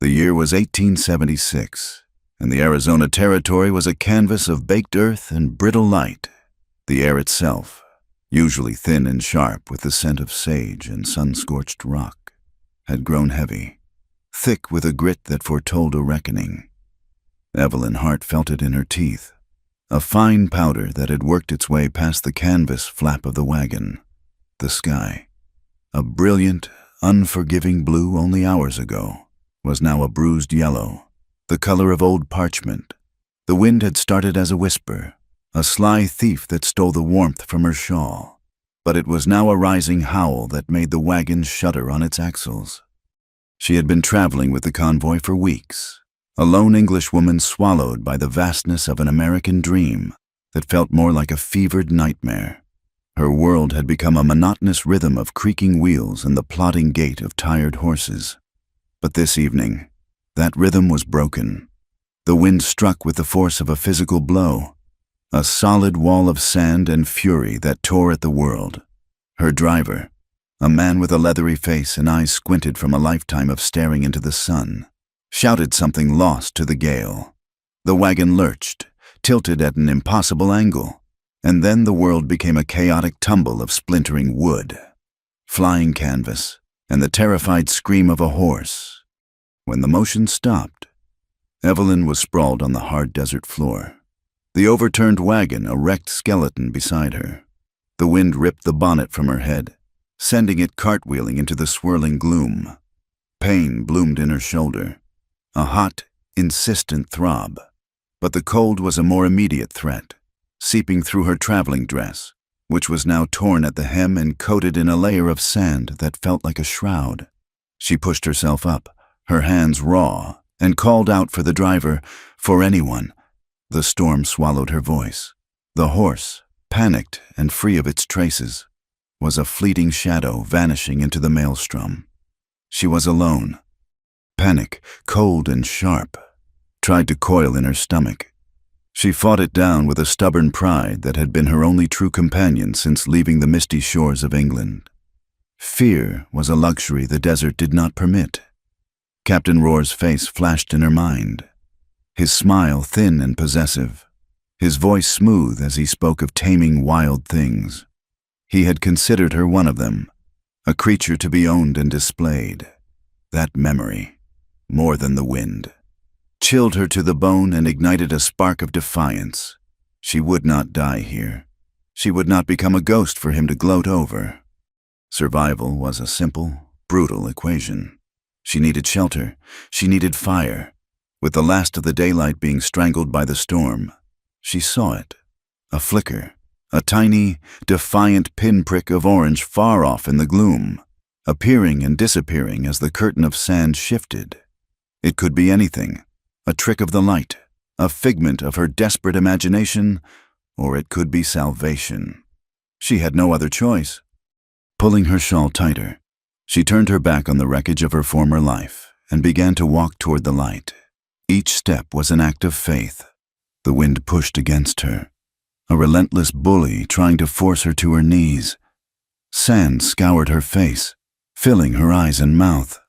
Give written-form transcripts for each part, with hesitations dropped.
The year was 1876, and the Arizona Territory was a canvas of baked earth and brittle light. The air itself, usually thin and sharp with the scent of sage and sun-scorched rock, had grown heavy, thick with a grit that foretold a reckoning. Evelyn Hart felt it in her teeth, a fine powder that had worked its way past the canvas flap of the wagon. The sky, a brilliant, unforgiving blue only hours ago, was now a bruised yellow, the color of old parchment. The wind had started as a whisper, a sly thief that stole the warmth from her shawl, but it was now a rising howl that made the wagon shudder on its axles. She had been traveling with the convoy for weeks, a lone Englishwoman swallowed by the vastness of an American dream that felt more like a fevered nightmare. Her world had become a monotonous rhythm of creaking wheels and the plodding gait of tired horses. But this evening, that rhythm was broken. The wind struck with the force of a physical blow, a solid wall of sand and fury that tore at the world. Her driver, a man with a leathery face and eyes squinted from a lifetime of staring into the sun, shouted something lost to the gale. The wagon lurched, tilted at an impossible angle, and then the world became a chaotic tumble of splintering wood, flying canvas, and the terrified scream of a horse. When the motion stopped, Evelyn was sprawled on the hard desert floor, the overturned wagon a wrecked skeleton beside her. The wind ripped the bonnet from her head, sending it cartwheeling into the swirling gloom. Pain bloomed in her shoulder, a hot, insistent throb. But the cold was a more immediate threat, seeping through her traveling dress, which was now torn at the hem and coated in a layer of sand that felt like a shroud. She pushed herself up, her hands raw, and called out for the driver, for anyone. The storm swallowed her voice. The horse, panicked and free of its traces, was a fleeting shadow vanishing into the maelstrom. She was alone. Panic, cold and sharp, tried to coil in her stomach. She fought it down with a stubborn pride that had been her only true companion since leaving the misty shores of England. Fear was a luxury the desert did not permit. Captain Rohr's face flashed in her mind, his smile thin and possessive, his voice smooth as he spoke of taming wild things. He had considered her one of them, a creature to be owned and displayed. That memory, more than the wind, chilled her to the bone and ignited a spark of defiance. She would not die here. She would not become a ghost for him to gloat over. Survival was a simple, brutal equation. She needed shelter. She needed fire. With the last of the daylight being strangled by the storm, she saw it, a flicker, a tiny, defiant pinprick of orange far off in the gloom, appearing and disappearing as the curtain of sand shifted. It could be anything, a trick of the light, a figment of her desperate imagination, or it could be salvation. She had no other choice. Pulling her shawl tighter, she turned her back on the wreckage of her former life and began to walk toward the light. Each step was an act of faith. The wind pushed against her, a relentless bully trying to force her to her knees. Sand scoured her face, filling her eyes and mouth.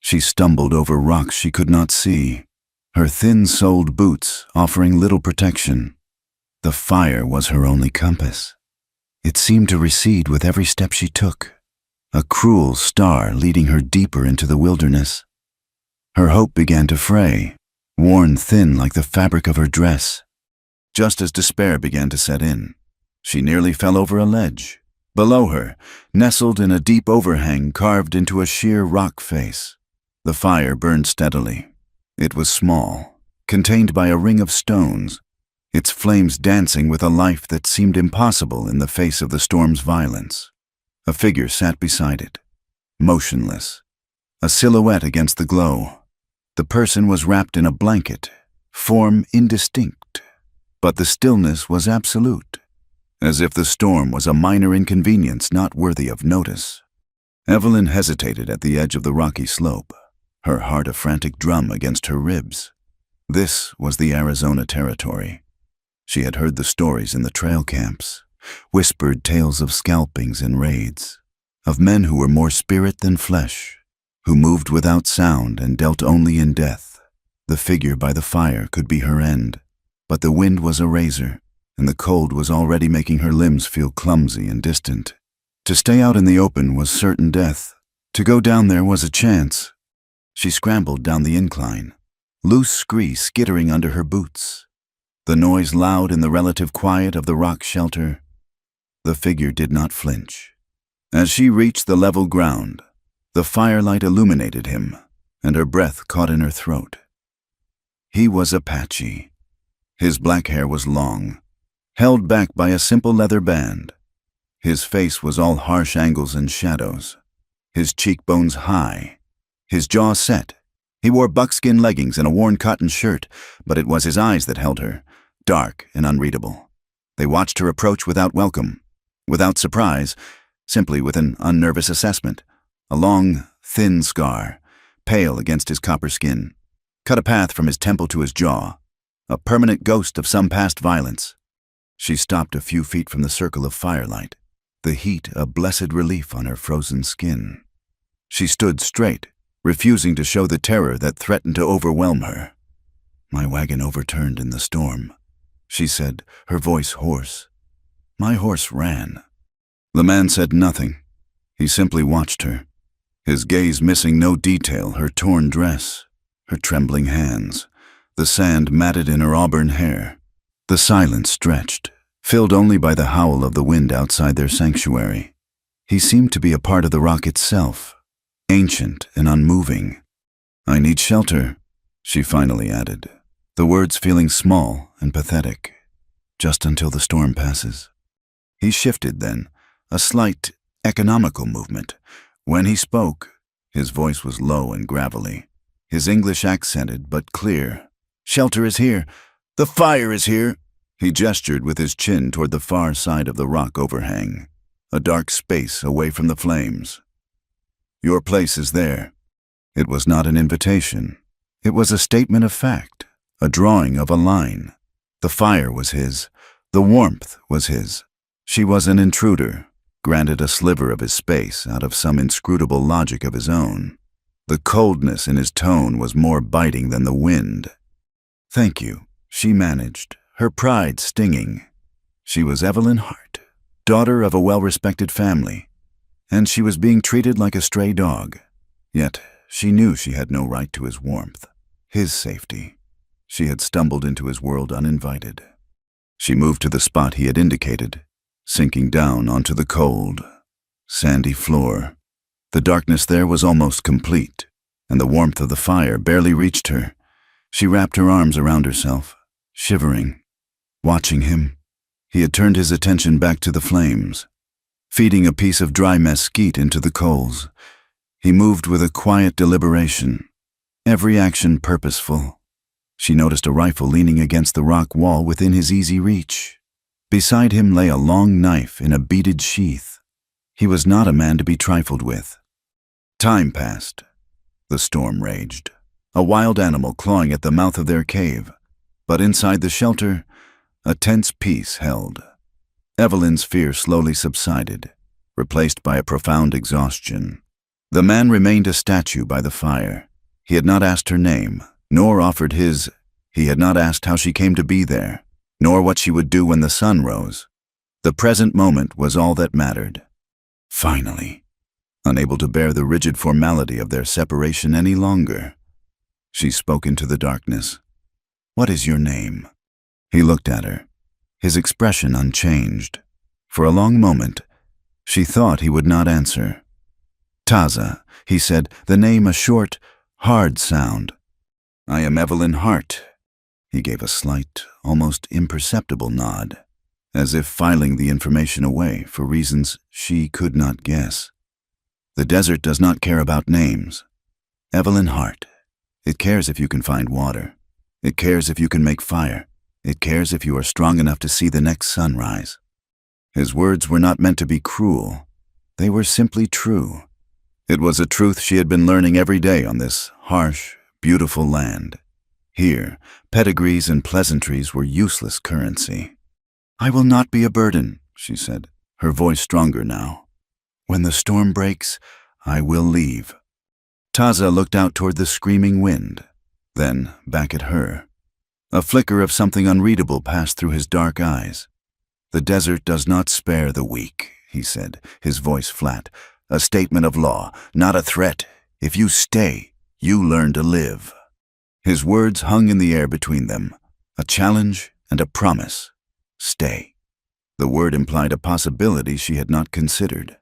She stumbled over rocks she could not see, her thin-soled boots offering little protection. The fire was her only compass. It seemed to recede with every step she took, a cruel star leading her deeper into the wilderness. Her hope began to fray, worn thin like the fabric of her dress. Just as despair began to set in, she nearly fell over a ledge. Below her, nestled in a deep overhang carved into a sheer rock face, the fire burned steadily. It was small, contained by a ring of stones, its flames dancing with a life that seemed impossible in the face of the storm's violence. A figure sat beside it, motionless, a silhouette against the glow. The person was wrapped in a blanket, form indistinct, but the stillness was absolute, as if the storm was a minor inconvenience not worthy of notice. Evelyn hesitated at the edge of the rocky slope, her heart a frantic drum against her ribs. This was the Arizona Territory. She had heard the stories in the trail camps, whispered tales of scalpings and raids, of men who were more spirit than flesh, who moved without sound and dealt only in death. The figure by the fire could be her end, but the wind was a razor, and the cold was already making her limbs feel clumsy and distant. To stay out in the open was certain death. To go down there was a chance. She scrambled down the incline, loose scree skittering under her boots. The noise loud in the relative quiet of the rock shelter. The figure did not flinch. As she reached the level ground, the firelight illuminated him, and her breath caught in her throat. He was Apache. His black hair was long, held back by a simple leather band. His face was all harsh angles and shadows, his cheekbones high, his jaw set. He wore buckskin leggings and a worn cotton shirt, but it was his eyes that held her, dark and unreadable. They watched her approach without welcome, without surprise, simply with an unnervous assessment. A long, thin scar, pale against his copper skin, cut a path from his temple to his jaw, a permanent ghost of some past violence. She stopped a few feet from the circle of firelight, the heat a blessed relief on her frozen skin. She stood straight, refusing to show the terror that threatened to overwhelm her. "My wagon overturned in the storm," she said, her voice hoarse. "My horse ran." The man said nothing. He simply watched her, his gaze missing no detail: her torn dress, her trembling hands, the sand matted in her auburn hair. The silence stretched, filled only by the howl of the wind outside their sanctuary. He seemed to be a part of the rock itself, ancient and unmoving. "I need shelter," she finally added, the words feeling small and pathetic. "Just until the storm passes." He shifted then, a slight, economical movement. When he spoke, his voice was low and gravelly, his English accented but clear. "Shelter is here. The fire is here." He gestured with his chin toward the far side of the rock overhang, a dark space away from the flames. "Your place is there." It was not an invitation. It was a statement of fact, a drawing of a line. The fire was his. The warmth was his. She was an intruder, granted a sliver of his space out of some inscrutable logic of his own. The coldness in his tone was more biting than the wind. "Thank you," she managed, her pride stinging. She was Evelyn Hart, daughter of a well-respected family, and she was being treated like a stray dog. Yet she knew she had no right to his warmth, his safety. She had stumbled into his world uninvited. She moved to the spot he had indicated, sinking down onto the cold, sandy floor. The darkness there was almost complete, and the warmth of the fire barely reached her. She wrapped her arms around herself, shivering, watching him. He had turned his attention back to the flames, feeding a piece of dry mesquite into the coals. He moved with a quiet deliberation, every action purposeful. She noticed a rifle leaning against the rock wall within his easy reach. Beside him lay a long knife in a beaded sheath. He was not a man to be trifled with. Time passed. The storm raged, a wild animal clawing at the mouth of their cave. But inside the shelter, a tense peace held. Evelyn's fear slowly subsided, replaced by a profound exhaustion. The man remained a statue by the fire. He had not asked her name, nor offered his. He had not asked how she came to be there, nor what she would do when the sun rose. The present moment was all that mattered. Finally, unable to bear the rigid formality of their separation any longer, she spoke into the darkness. "What is your name?" He looked at her, his expression unchanged. For a long moment, she thought he would not answer. "Taza," he said, the name a short, hard sound. "I am Evelyn Hart." He gave a slight, almost imperceptible nod, as if filing the information away for reasons she could not guess. "The desert does not care about names. Evelyn Hart. It cares if you can find water. It cares if you can make fire. It cares if you are strong enough to see the next sunrise." His words were not meant to be cruel. They were simply true. It was a truth she had been learning every day on this harsh, beautiful land. Here, pedigrees and pleasantries were useless currency. "I will not be a burden," she said, her voice stronger now. "When the storm breaks, I will leave." Taza looked out toward the screaming wind, then back at her. A flicker of something unreadable passed through his dark eyes. "The desert does not spare the weak," he said, his voice flat. "A statement of law, not a threat. If you stay, you learn to live." His words hung in the air between them, a challenge and a promise. Stay. The word implied a possibility she had not considered.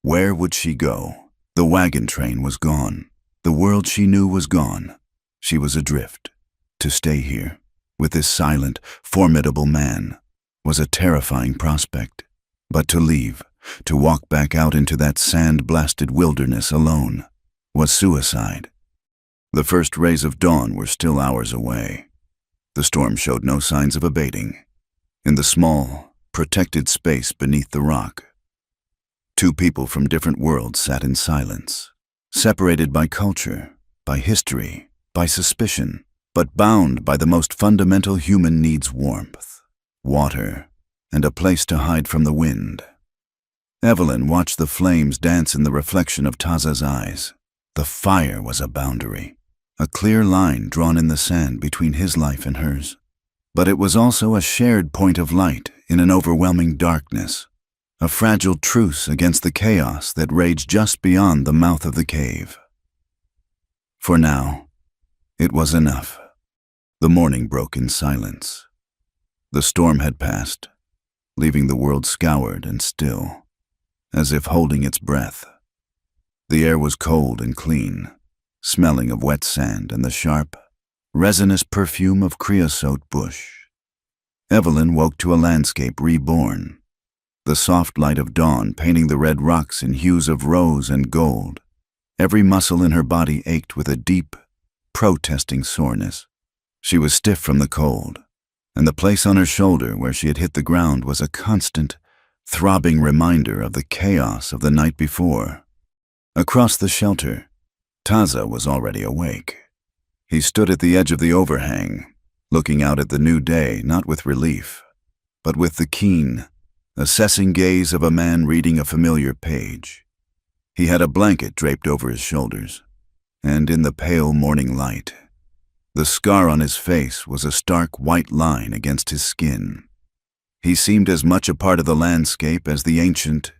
Where would she go? The wagon train was gone. The world she knew was gone. She was adrift. To stay here, with this silent, formidable man, was a terrifying prospect. But to leave, to walk back out into that sand-blasted wilderness alone, was suicide. The first rays of dawn were still hours away. The storm showed no signs of abating. In the small, protected space beneath the rock, two people from different worlds sat in silence, separated by culture, by history, by suspicion, but bound by the most fundamental human needs: warmth, water, and a place to hide from the wind. Evelyn watched the flames dance in the reflection of Taza's eyes. The fire was a boundary, a clear line drawn in the sand between his life and hers. But it was also a shared point of light in an overwhelming darkness, a fragile truce against the chaos that raged just beyond the mouth of the cave. For now, it was enough. The morning broke in silence. The storm had passed, leaving the world scoured and still, as if holding its breath. The air was cold and clean, smelling of wet sand and the sharp, resinous perfume of creosote bush. Evelyn woke to a landscape reborn, the soft light of dawn painting the red rocks in hues of rose and gold. Every muscle in her body ached with a deep, protesting soreness. She was stiff from the cold, and the place on her shoulder where she had hit the ground was a constant, throbbing reminder of the chaos of the night before. Across the shelter, Taza was already awake. He stood at the edge of the overhang, looking out at the new day not with relief, but with the keen, assessing gaze of a man reading a familiar page. He had a blanket draped over his shoulders, and in the pale morning light, the scar on his face was a stark white line against his skin. He seemed as much a part of the landscape as the ancient,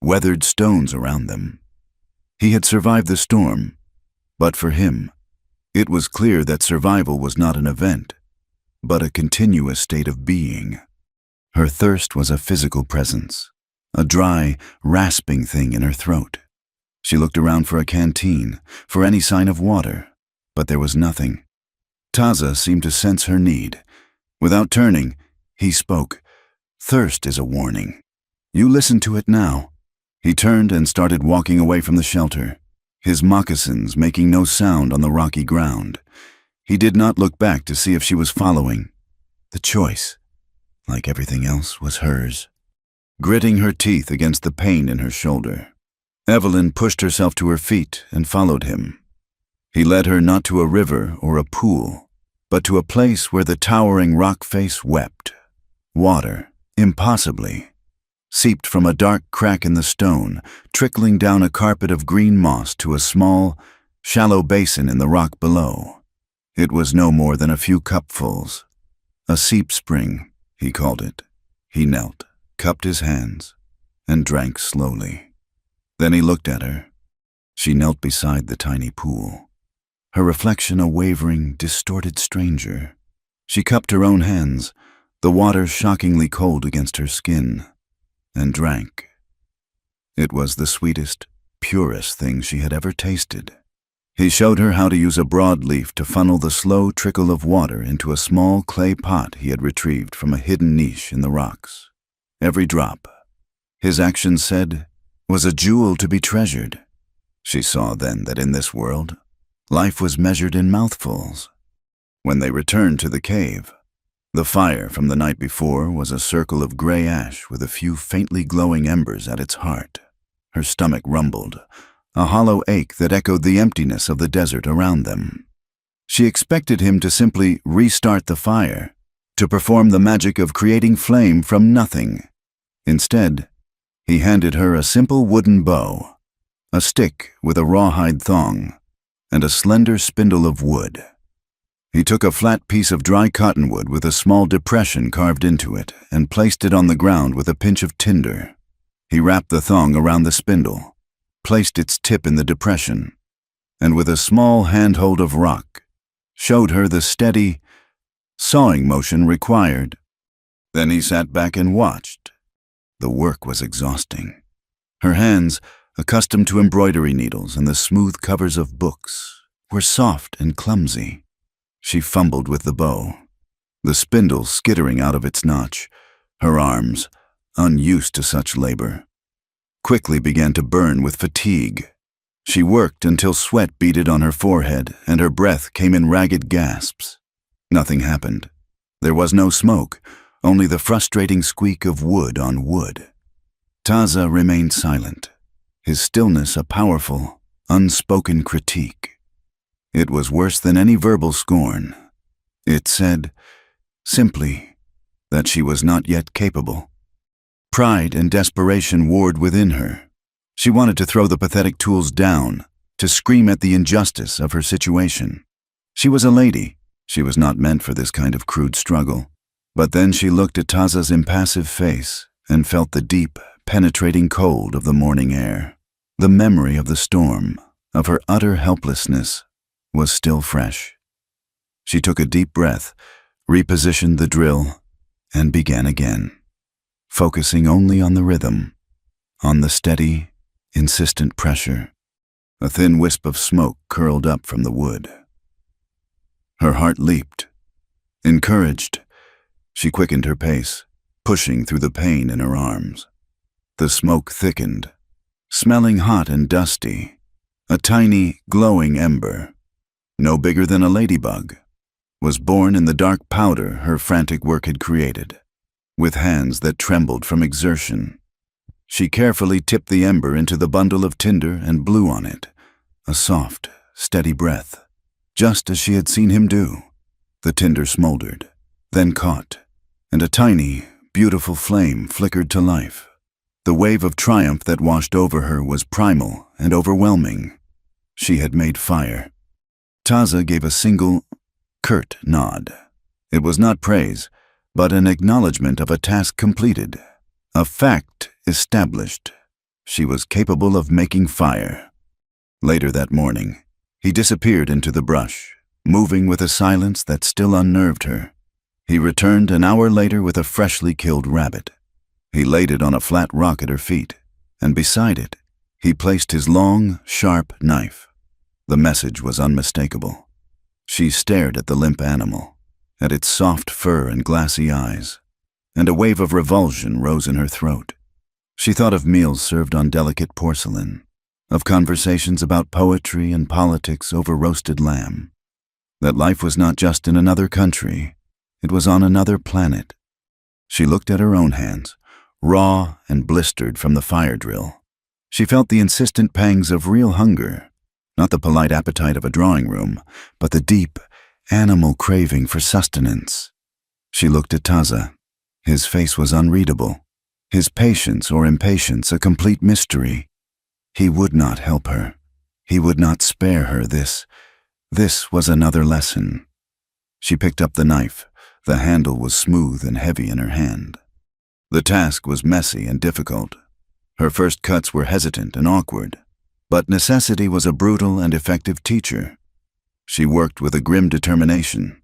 weathered stones around them. He had survived the storm, but for him, it was clear that survival was not an event, but a continuous state of being. Her thirst was a physical presence, a dry, rasping thing in her throat. She looked around for a canteen, for any sign of water, but there was nothing. Taza seemed to sense her need. Without turning, he spoke. "Thirst is a warning. You listen to it now." He turned and started walking away from the shelter, his moccasins making no sound on the rocky ground. He did not look back to see if she was following. The choice, like everything else, was hers. Gritting her teeth against the pain in her shoulder, Evelyn pushed herself to her feet and followed him. He led her not to a river or a pool, but to a place where the towering rock face wept. Water, impossibly, seeped from a dark crack in the stone, trickling down a carpet of green moss to a small, shallow basin in the rock below. It was no more than a few cupfuls. A seep spring, he called it. He knelt, cupped his hands, and drank slowly. Then he looked at her. She knelt beside the tiny pool, her reflection a wavering, distorted stranger. She cupped her own hands, the water shockingly cold against her skin, and drank. It was the sweetest, purest thing she had ever tasted. He showed her how to use a broadleaf to funnel the slow trickle of water into a small clay pot he had retrieved from a hidden niche in the rocks. Every drop, his actions said, was a jewel to be treasured. She saw then that in this world, life was measured in mouthfuls. When they returned to the cave, the fire from the night before was a circle of gray ash with a few faintly glowing embers at its heart. Her stomach rumbled, a hollow ache that echoed the emptiness of the desert around them. She expected him to simply restart the fire, to perform the magic of creating flame from nothing. Instead, he handed her a simple wooden bow, a stick with a rawhide thong, and a slender spindle of wood. He took a flat piece of dry cottonwood with a small depression carved into it and placed it on the ground with a pinch of tinder. He wrapped the thong around the spindle, placed its tip in the depression, and with a small handhold of rock, showed her the steady, sawing motion required. Then he sat back and watched. The work was exhausting. Her hands, accustomed to embroidery needles and the smooth covers of books, were soft and clumsy. She fumbled with the bow, the spindle skittering out of its notch. Her arms, unused to such labor, quickly began to burn with fatigue. She worked until sweat beaded on her forehead and her breath came in ragged gasps. Nothing happened. There was no smoke, only the frustrating squeak of wood on wood. Taza remained silent, his stillness a powerful, unspoken critique. It was worse than any verbal scorn. It said, simply, that she was not yet capable. Pride and desperation warred within her. She wanted to throw the pathetic tools down, to scream at the injustice of her situation. She was a lady. She was not meant for this kind of crude struggle. But then she looked at Taza's impassive face and felt the deep, penetrating cold of the morning air. The memory of the storm, of her utter helplessness, was still fresh. She took a deep breath, repositioned the drill, and began again, focusing only on the rhythm, on the steady, insistent pressure. A thin wisp of smoke curled up from the wood. Her heart leaped. Encouraged, she quickened her pace, pushing through the pain in her arms. The smoke thickened, smelling hot and dusty, a tiny, glowing ember, no bigger than a ladybug, was born in the dark powder her frantic work had created. With hands that trembled from exertion, she carefully tipped the ember into the bundle of tinder and blew on it, a soft, steady breath, just as she had seen him do. The tinder smoldered, then caught, and a tiny, beautiful flame flickered to life. The wave of triumph that washed over her was primal and overwhelming. She had made fire. Taza gave a single, curt nod. It was not praise, but an acknowledgement of a task completed, a fact established. She was capable of making fire. Later that morning, he disappeared into the brush, moving with a silence that still unnerved her. He returned an hour later with a freshly killed rabbit. He laid it on a flat rock at her feet, and beside it, he placed his long, sharp knife. The message was unmistakable. She stared at the limp animal, at its soft fur and glassy eyes, and a wave of revulsion rose in her throat. She thought of meals served on delicate porcelain, of conversations about poetry and politics over roasted lamb, that life was not just in another country, it was on another planet. She looked at her own hands, raw and blistered from the fire drill. She felt the insistent pangs of real hunger, not the polite appetite of a drawing room, but the deep, animal craving for sustenance. She looked at Taza. His face was unreadable, his patience or impatience a complete mystery. He would not help her. He would not spare her this. This was another lesson. She picked up the knife. The handle was smooth and heavy in her hand. The task was messy and difficult. Her first cuts were hesitant and awkward. But necessity was a brutal and effective teacher. She worked with a grim determination,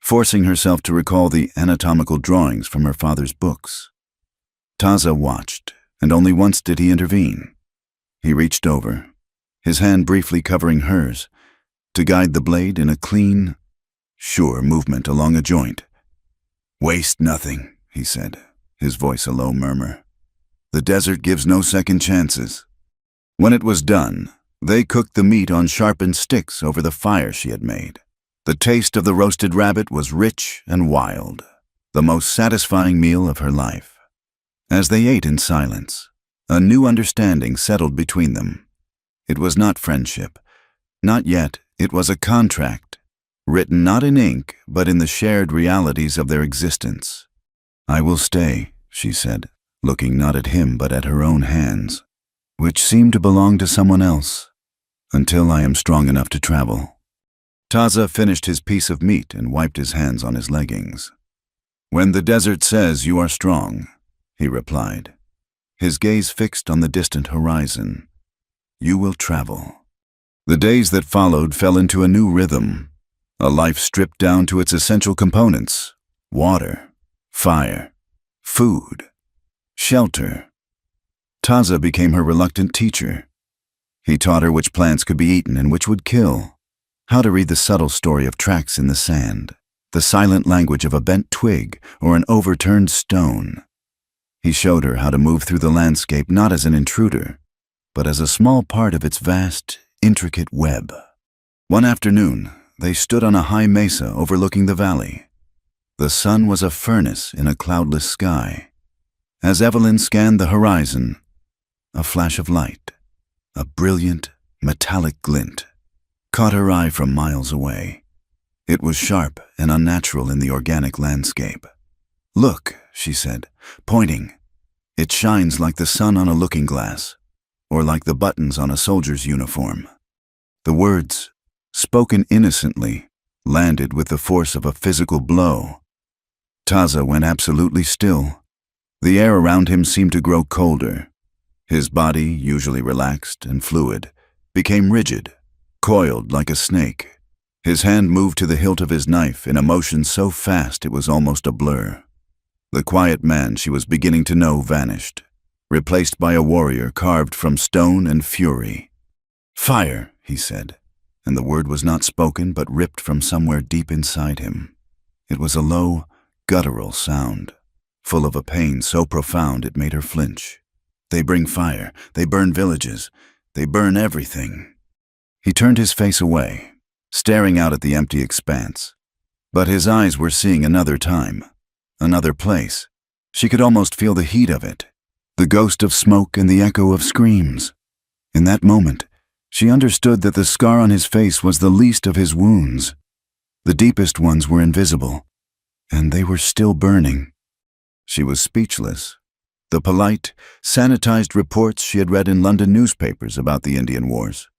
forcing herself to recall the anatomical drawings from her father's books. Taza watched, and only once did he intervene. He reached over, his hand briefly covering hers, to guide the blade in a clean, sure movement along a joint. "Waste nothing," he said, his voice a low murmur. "The desert gives no second chances." When it was done, they cooked the meat on sharpened sticks over the fire she had made. The taste of the roasted rabbit was rich and wild, the most satisfying meal of her life. As they ate in silence, a new understanding settled between them. It was not friendship. Not yet. It was a contract, written not in ink, but in the shared realities of their existence. "I will stay," she said, looking not at him but at her own hands, which seemed to belong to someone else. until I am strong enough to travel. Taza finished his piece of meat and wiped his hands on his leggings. When the desert says you are strong, he replied, his gaze fixed on the distant horizon, you will travel. The days that followed fell into a new rhythm, a life stripped down to its essential components: water, fire, food, shelter. Taza became her reluctant teacher. He taught her which plants could be eaten and which would kill, how to read the subtle story of tracks in the sand, the silent language of a bent twig or an overturned stone. He showed her how to move through the landscape not as an intruder, but as a small part of its vast, intricate web. One afternoon, they stood on a high mesa overlooking the valley. The sun was a furnace in a cloudless sky. As Evelyn scanned the horizon, a flash of light, a brilliant, metallic glint, caught her eye from miles away. It was sharp and unnatural in the organic landscape. Look, she said, pointing. It shines like the sun on a looking glass, or like the buttons on a soldier's uniform. The words, spoken innocently, landed with the force of a physical blow. Taza went absolutely still. The air around him seemed to grow colder. His body, usually relaxed and fluid, became rigid, coiled like a snake. His hand moved to the hilt of his knife in a motion so fast it was almost a blur. The quiet man she was beginning to know vanished, replaced by a warrior carved from stone and fury. "Fire," he said, and the word was not spoken but ripped from somewhere deep inside him. It was a low, guttural sound, full of a pain so profound it made her flinch. "They bring fire, they burn villages, they burn everything." He turned his face away, staring out at the empty expanse. But his eyes were seeing another time, another place. She could almost feel the heat of it, the ghost of smoke and the echo of screams. In that moment, she understood that the scar on his face was the least of his wounds. The deepest ones were invisible, and they were still burning. She was speechless. The polite, sanitized reports she had read in London newspapers about the Indian Wars,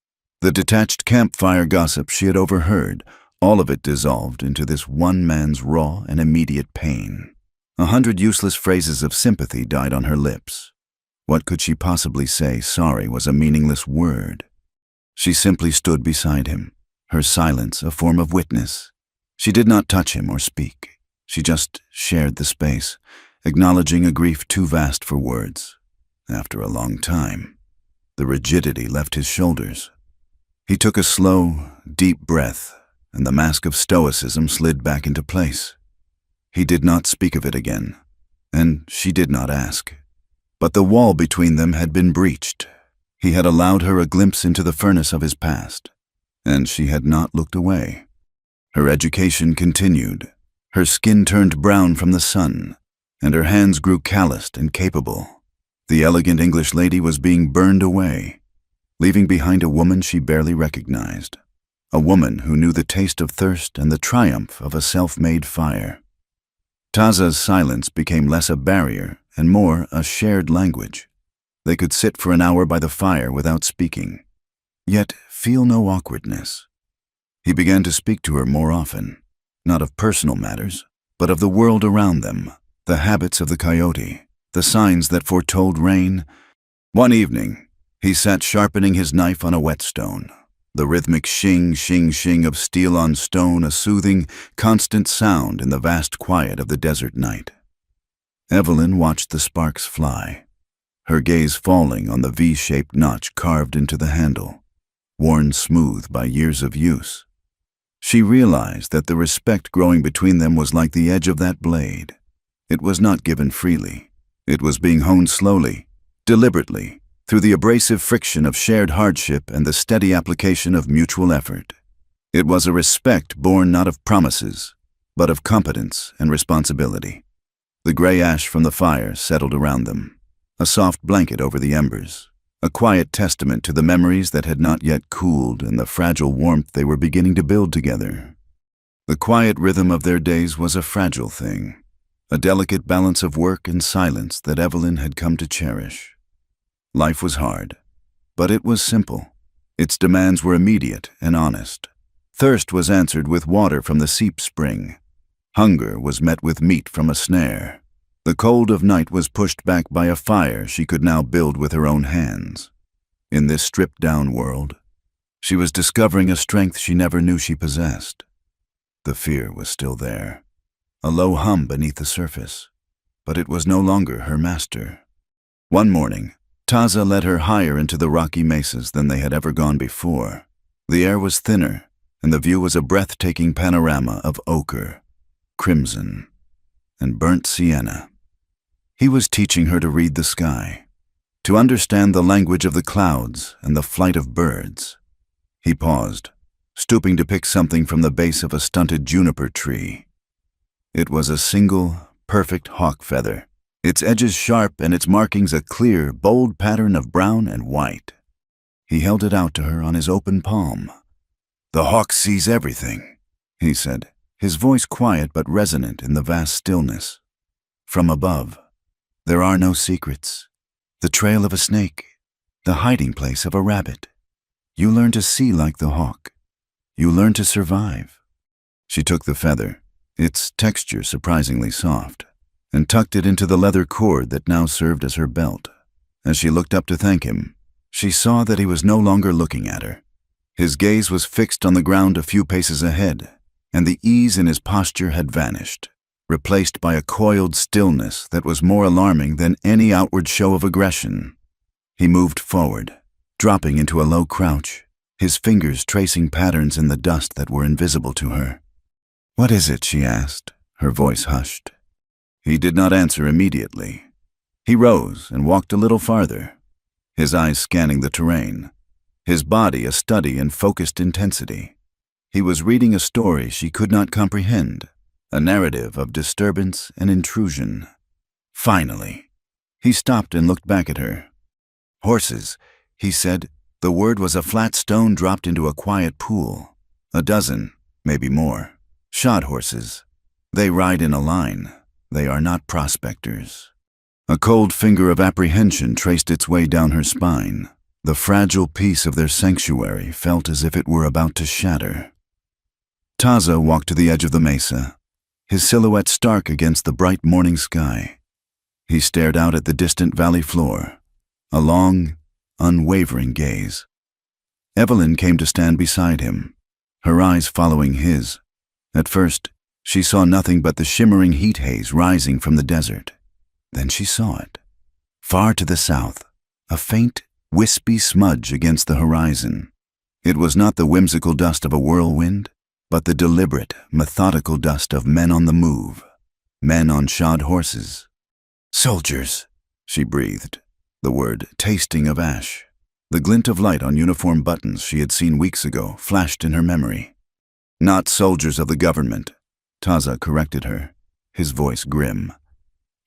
the detached campfire gossip she had overheard, all of it dissolved into this one man's raw and immediate pain. 100 useless phrases of sympathy died on her lips. What could she possibly say? Sorry was a meaningless word. She simply stood beside him, her silence a form of witness. She did not touch him or speak. She just shared the space, acknowledging a grief too vast for words. After a long time, the rigidity left his shoulders. He took a slow, deep breath, and the mask of stoicism slid back into place. He did not speak of it again, and she did not ask. But the wall between them had been breached. He had allowed her a glimpse into the furnace of his past, and she had not looked away. Her education continued. Her skin turned brown from the sun, and her hands grew calloused and capable. The elegant English lady was being burned away, leaving behind a woman she barely recognized, a woman who knew the taste of thirst and the triumph of a self-made fire. Taza's silence became less a barrier and more a shared language. They could sit for an hour by the fire without speaking, yet feel no awkwardness. He began to speak to her more often, not of personal matters, but of the world around them, the habits of the coyote, the signs that foretold rain. One evening, he sat sharpening his knife on a whetstone, the rhythmic shing, shing, shing of steel on stone, a soothing, constant sound in the vast quiet of the desert night. Evelyn watched the sparks fly, her gaze falling on the V-shaped notch carved into the handle, worn smooth by years of use. She realized that the respect growing between them was like the edge of that blade. It was not given freely. It was being honed slowly, deliberately, through the abrasive friction of shared hardship and the steady application of mutual effort. It was a respect born not of promises, but of competence and responsibility. The gray ash from the fire settled around them, a soft blanket over the embers, a quiet testament to the memories that had not yet cooled and the fragile warmth they were beginning to build together. The quiet rhythm of their days was a fragile thing, a delicate balance of work and silence that Evelyn had come to cherish. Life was hard, but it was simple. Its demands were immediate and honest. Thirst was answered with water from the seep spring. Hunger was met with meat from a snare. The cold of night was pushed back by a fire she could now build with her own hands. In this stripped-down world, she was discovering a strength she never knew she possessed. The fear was still there, a low hum beneath the surface, but it was no longer her master. One morning, Taza led her higher into the rocky mesas than they had ever gone before. The air was thinner, and the view was a breathtaking panorama of ochre, crimson, and burnt sienna. He was teaching her to read the sky, to understand the language of the clouds and the flight of birds. He paused, stooping to pick something from the base of a stunted juniper tree. It was a single, perfect hawk feather, its edges sharp and its markings a clear, bold pattern of brown and white. He held it out to her on his open palm. "The hawk sees everything," he said, his voice quiet but resonant in the vast stillness. "From above, there are no secrets. The trail of a snake, the hiding place of a rabbit. You learn to see like the hawk. You learn to survive." She took the feather, its texture surprisingly soft, and tucked it into the leather cord that now served as her belt. As she looked up to thank him, she saw that he was no longer looking at her. His gaze was fixed on the ground a few paces ahead, and the ease in his posture had vanished, replaced by a coiled stillness that was more alarming than any outward show of aggression. He moved forward, dropping into a low crouch, his fingers tracing patterns in the dust that were invisible to her. "What is it?" she asked, her voice hushed. He did not answer immediately. He rose and walked a little farther, his eyes scanning the terrain, his body a study in focused intensity. He was reading a story she could not comprehend, a narrative of disturbance and intrusion. Finally, he stopped and looked back at her. "Horses," he said. The word was a flat stone dropped into a quiet pool. A dozen, maybe more. Shod horses. They ride in a line. They are not prospectors. A cold finger of apprehension traced its way down her spine. The fragile peace of their sanctuary felt as if it were about to shatter. Taza walked to the edge of the mesa, his silhouette stark against the bright morning sky. He stared out at the distant valley floor, a long, unwavering gaze. Evelyn came to stand beside him, her eyes following his. At first, she saw nothing but the shimmering heat haze rising from the desert. Then she saw it. Far to the south, a faint, wispy smudge against the horizon. It was not the whimsical dust of a whirlwind, but the deliberate, methodical dust of men on the move, men on shod horses. "Soldiers," she breathed, the word tasting of ash. The glint of light on uniform buttons she had seen weeks ago flashed in her memory. "Not soldiers of the government," Taza corrected her, his voice grim.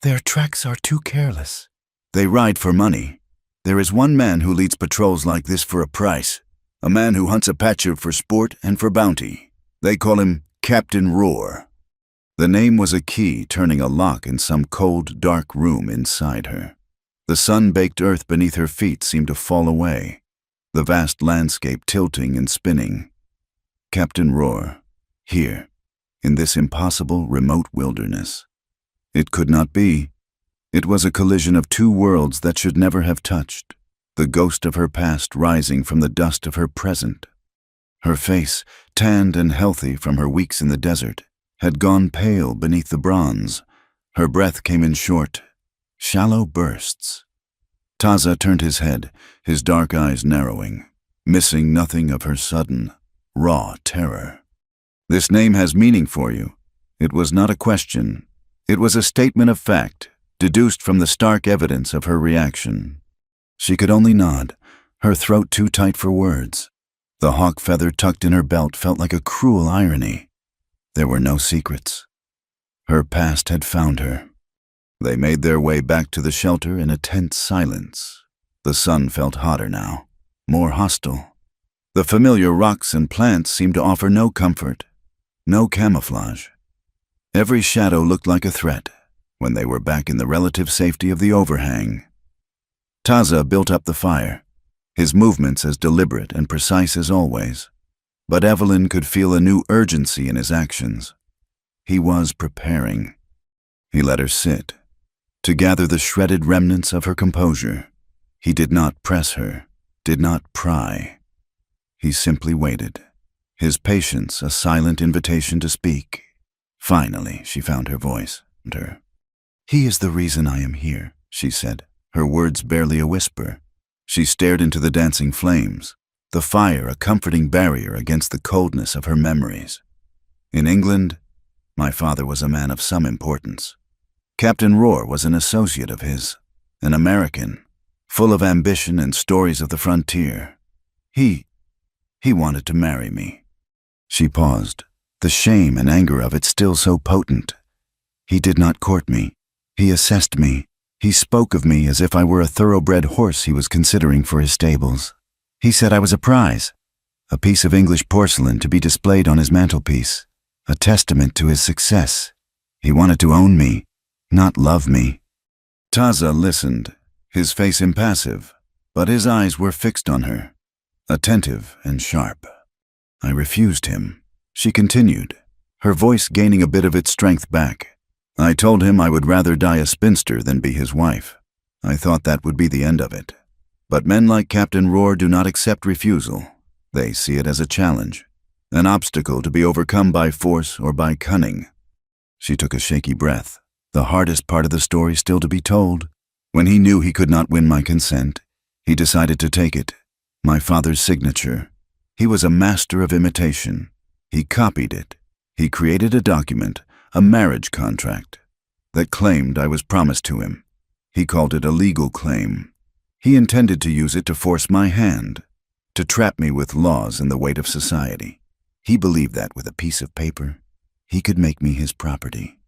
"Their tracks are too careless. They ride for money. There is one man who leads patrols like this for a price, a man who hunts Apache for sport and for bounty. They call him Captain Roar." The name was a key turning a lock in some cold, dark room inside her. The sun-baked earth beneath her feet seemed to fall away, the vast landscape tilting and spinning. Captain Roar, here, in this impossible, remote wilderness. It could not be. It was a collision of two worlds that should never have touched, the ghost of her past rising from the dust of her present. Her face, tanned and healthy from her weeks in the desert, had gone pale beneath the bronze. Her breath came in short, shallow bursts. Taza turned his head, his dark eyes narrowing, missing nothing of her sudden, raw terror. "This name has meaning for you." It was not a question. It was a statement of fact, deduced from the stark evidence of her reaction. She could only nod, her throat too tight for words. The hawk feather tucked in her belt felt like a cruel irony. There were no secrets. Her past had found her. They made their way back to the shelter in a tense silence. The sun felt hotter now, more hostile. The familiar rocks and plants seemed to offer no comfort, no camouflage. Every shadow looked like a threat when they were back in the relative safety of the overhang. Taza built up the fire, his movements as deliberate and precise as always. But Evelyn could feel a new urgency in his actions. He was preparing. He let her sit, to gather the shredded remnants of her composure. He did not press her, did not pry. He simply waited, his patience a silent invitation to speak. Finally, she found her voice. "He is the reason I am here," she said, her words barely a whisper. She stared into the dancing flames, the fire a comforting barrier against the coldness of her memories. In England, my father was a man of some importance. Captain Rohr was an associate of his, an American, full of ambition and stories of the frontier. He wanted to marry me. She paused, the shame and anger of it still so potent. He did not court me. He assessed me. He spoke of me as if I were a thoroughbred horse he was considering for his stables. He said I was a prize, a piece of English porcelain to be displayed on his mantelpiece, a testament to his success. He wanted to own me, not love me. Taza listened, his face impassive, but his eyes were fixed on her, attentive and sharp. I refused him, she continued, her voice gaining a bit of its strength back. I told him I would rather die a spinster than be his wife. I thought that would be the end of it. But men like Captain Rohr do not accept refusal. They see it as a challenge, an obstacle to be overcome by force or by cunning. She took a shaky breath, the hardest part of the story still to be told. When he knew he could not win my consent, he decided to take it, my father's signature. He was a master of imitation. He copied it. He created a document, a marriage contract, that claimed I was promised to him. He called it a legal claim. He intended to use it to force my hand, to trap me with laws and the weight of society. He believed that with a piece of paper, he could make me his property.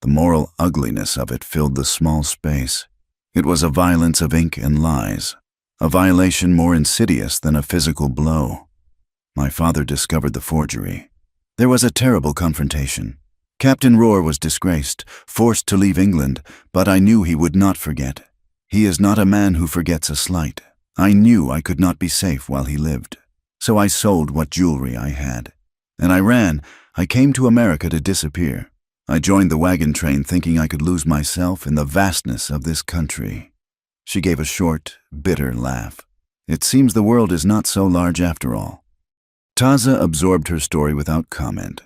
The moral ugliness of it filled the small space. It was a violence of ink and lies, a violation more insidious than a physical blow. My father discovered the forgery. There was a terrible confrontation. Captain Rohr was disgraced, forced to leave England, but I knew he would not forget. He is not a man who forgets a slight. I knew I could not be safe while he lived. So I sold what jewelry I had. And I ran. I came to America to disappear. I joined the wagon train thinking I could lose myself in the vastness of this country. She gave a short, bitter laugh. It seems the world is not so large after all. Taza absorbed her story without comment.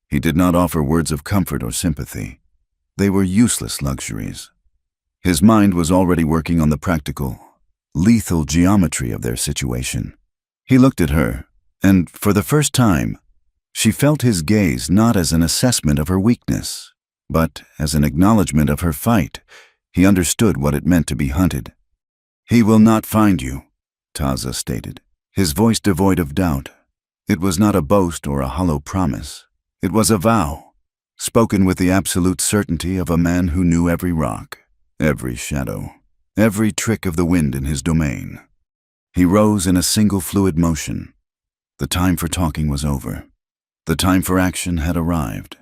He did not offer words of comfort or sympathy. They were useless luxuries. His mind was already working on the practical, lethal geometry of their situation. He looked at her, and for the first time, she felt his gaze not as an assessment of her weakness, but as an acknowledgement of her fight. He understood what it meant to be hunted. "He will not find you," Taza stated, his voice devoid of doubt. It was not a boast or a hollow promise. It was a vow, spoken with the absolute certainty of a man who knew every rock, every shadow, every trick of the wind in his domain. He rose in a single fluid motion. The time for talking was over. The time for action had arrived.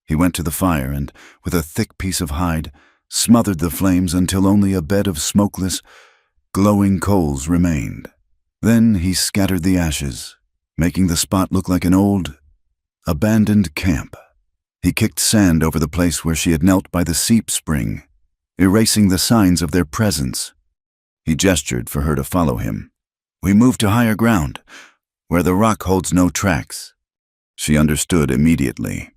He went to the fire and, with a thick piece of hide, smothered the flames until only a bed of smokeless, glowing coals remained. Then he scattered the ashes, making the spot look like an old, abandoned camp. He kicked sand over the place where she had knelt by the seep spring, erasing the signs of their presence. He gestured for her to follow him. "We move to higher ground, where the rock holds no tracks." She understood immediately.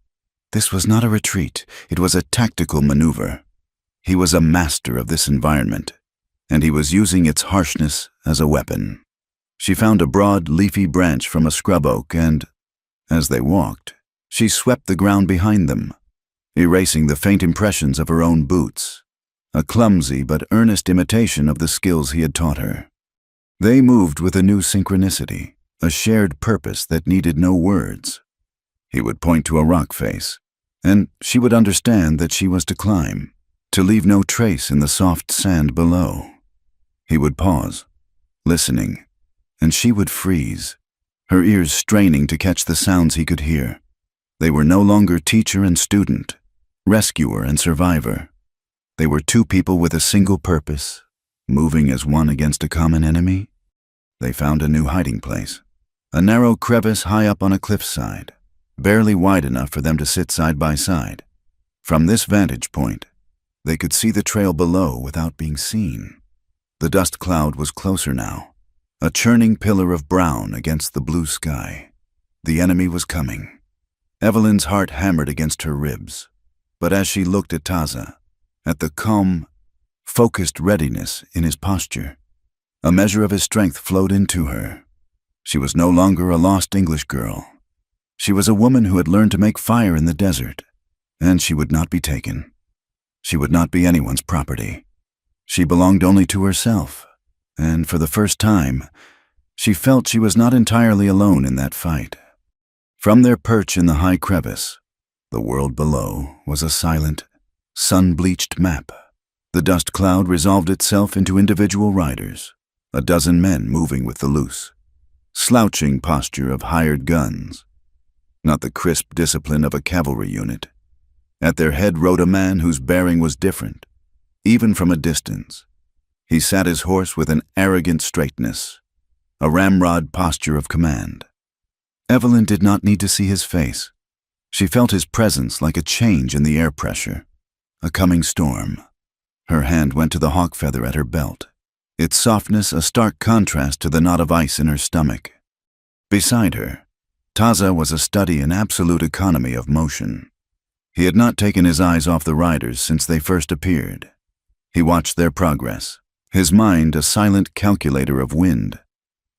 This was not a retreat, it was a tactical maneuver. He was a master of this environment, and he was using its harshness as a weapon. She found a broad, leafy branch from a scrub oak and, as they walked, she swept the ground behind them, erasing the faint impressions of her own boots, a clumsy but earnest imitation of the skills he had taught her. They moved with a new synchronicity, a shared purpose that needed no words. He would point to a rock face, and she would understand that she was to climb, to leave no trace in the soft sand below. He would pause, listening, and she would freeze, her ears straining to catch the sounds he could hear. They were no longer teacher and student, rescuer and survivor. They were two people with a single purpose, moving as one against a common enemy. They found a new hiding place. A narrow crevice high up on a cliffside, barely wide enough for them to sit side by side. From this vantage point, they could see the trail below without being seen. The dust cloud was closer now, a churning pillar of brown against the blue sky. The enemy was coming. Evelyn's heart hammered against her ribs, but as she looked at Taza, at the calm, focused readiness in his posture, a measure of his strength flowed into her. She was no longer a lost English girl. She was a woman who had learned to make fire in the desert, and she would not be taken. She would not be anyone's property. She belonged only to herself, and for the first time, she felt she was not entirely alone in that fight. From their perch in the high crevice, the world below was a silent, sun-bleached map. The dust cloud resolved itself into individual riders, a dozen men moving with the loose, slouching posture of hired guns, not the crisp discipline of a cavalry unit. At their head rode a man whose bearing was different, even from a distance. He sat his horse with an arrogant straightness, a ramrod posture of command. Evelyn did not need to see his face. She felt his presence like a change in the air pressure, a coming storm. Her hand went to the hawk feather at her belt, its softness a stark contrast to the knot of ice in her stomach. Beside her, Taza was a study in absolute economy of motion. He had not taken his eyes off the riders since they first appeared. He watched their progress, his mind a silent calculator of wind,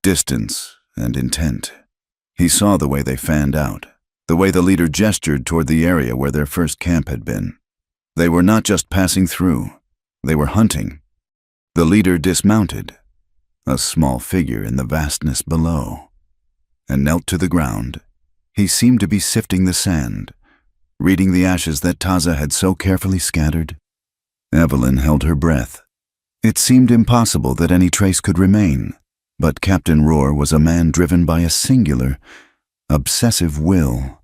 distance, and intent. He saw the way they fanned out, the way the leader gestured toward the area where their first camp had been. They were not just passing through, they were hunting. The leader dismounted, a small figure in the vastness below, and knelt to the ground. He seemed to be sifting the sand, reading the ashes that Taza had so carefully scattered. Evelyn held her breath. It seemed impossible that any trace could remain, but Captain Rohr was a man driven by a singular, obsessive will.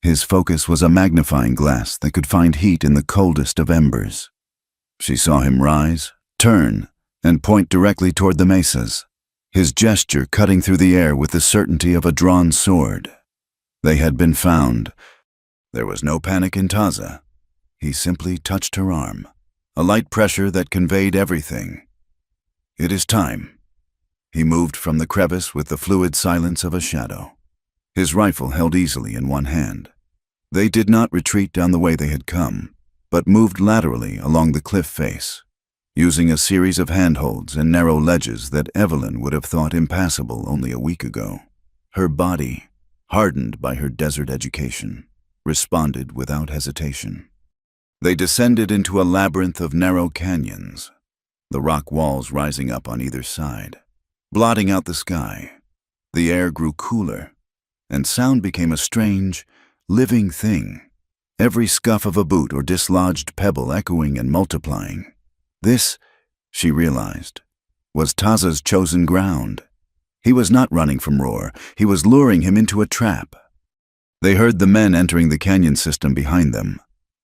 His focus was a magnifying glass that could find heat in the coldest of embers. She saw him rise, turn, and point directly toward the mesas, his gesture cutting through the air with the certainty of a drawn sword. They had been found. There was no panic in Taza. He simply touched her arm, a light pressure that conveyed everything. It is time. He moved from the crevice with the fluid silence of a shadow, his rifle held easily in one hand. They did not retreat down the way they had come, but moved laterally along the cliff face, using a series of handholds and narrow ledges that Evelyn would have thought impassable only a week ago. Her body, hardened by her desert education, responded without hesitation. They descended into a labyrinth of narrow canyons, the rock walls rising up on either side, blotting out the sky. The air grew cooler, and sound became a strange, living thing, every scuff of a boot or dislodged pebble echoing and multiplying. This, she realized, was Taza's chosen ground. He was not running from Rohr, he was luring him into a trap. They heard the men entering the canyon system behind them,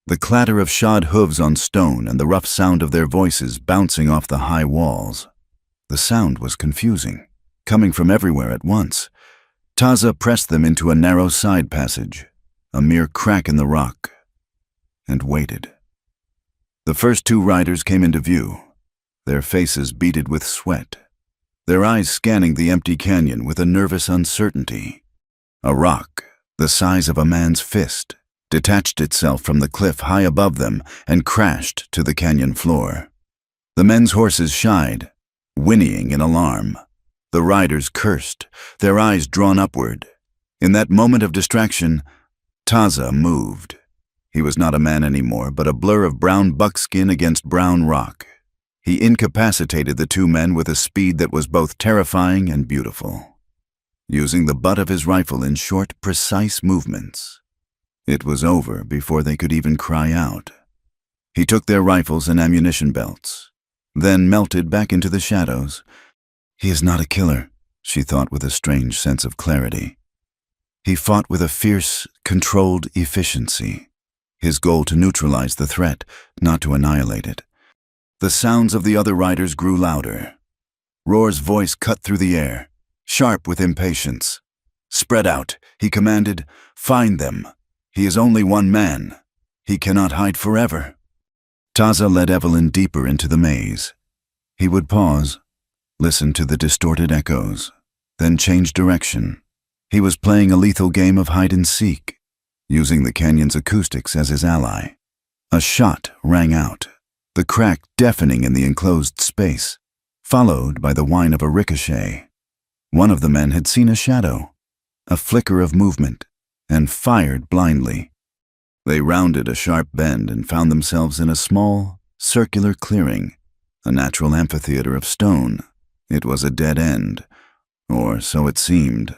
the clatter of shod hooves on stone and the rough sound of their voices bouncing off the high walls. The sound was confusing, coming from everywhere at once. Taza pressed them into a narrow side passage, a mere crack in the rock, and waited. The first two riders came into view, their faces beaded with sweat, their eyes scanning the empty canyon with a nervous uncertainty. A rock, the size of a man's fist, detached itself from the cliff high above them and crashed to the canyon floor. The men's horses shied, whinnying in alarm. The riders cursed, their eyes drawn upward. In that moment of distraction, Taza moved. He was not a man anymore, but a blur of brown buckskin against brown rock. He incapacitated the two men with a speed that was both terrifying and beautiful, using the butt of his rifle in short, precise movements. It was over before they could even cry out. He took their rifles and ammunition belts, then melted back into the shadows. He is not a killer, she thought with a strange sense of clarity. He fought with a fierce, controlled efficiency, his goal to neutralize the threat, not to annihilate it. The sounds of the other riders grew louder. Roar's voice cut through the air, sharp with impatience. "Spread out," he commanded. "Find them. He is only one man. He cannot hide forever." Taza led Evelyn deeper into the maze. He would pause, listen to the distorted echoes, then change direction. He was playing a lethal game of hide-and-seek, using the canyon's acoustics as his ally. A shot rang out, the crack deafening in the enclosed space, followed by the whine of a ricochet. One of the men had seen a shadow, a flicker of movement, and fired blindly. They rounded a sharp bend and found themselves in a small, circular clearing, a natural amphitheater of stone. It was a dead end, or so it seemed.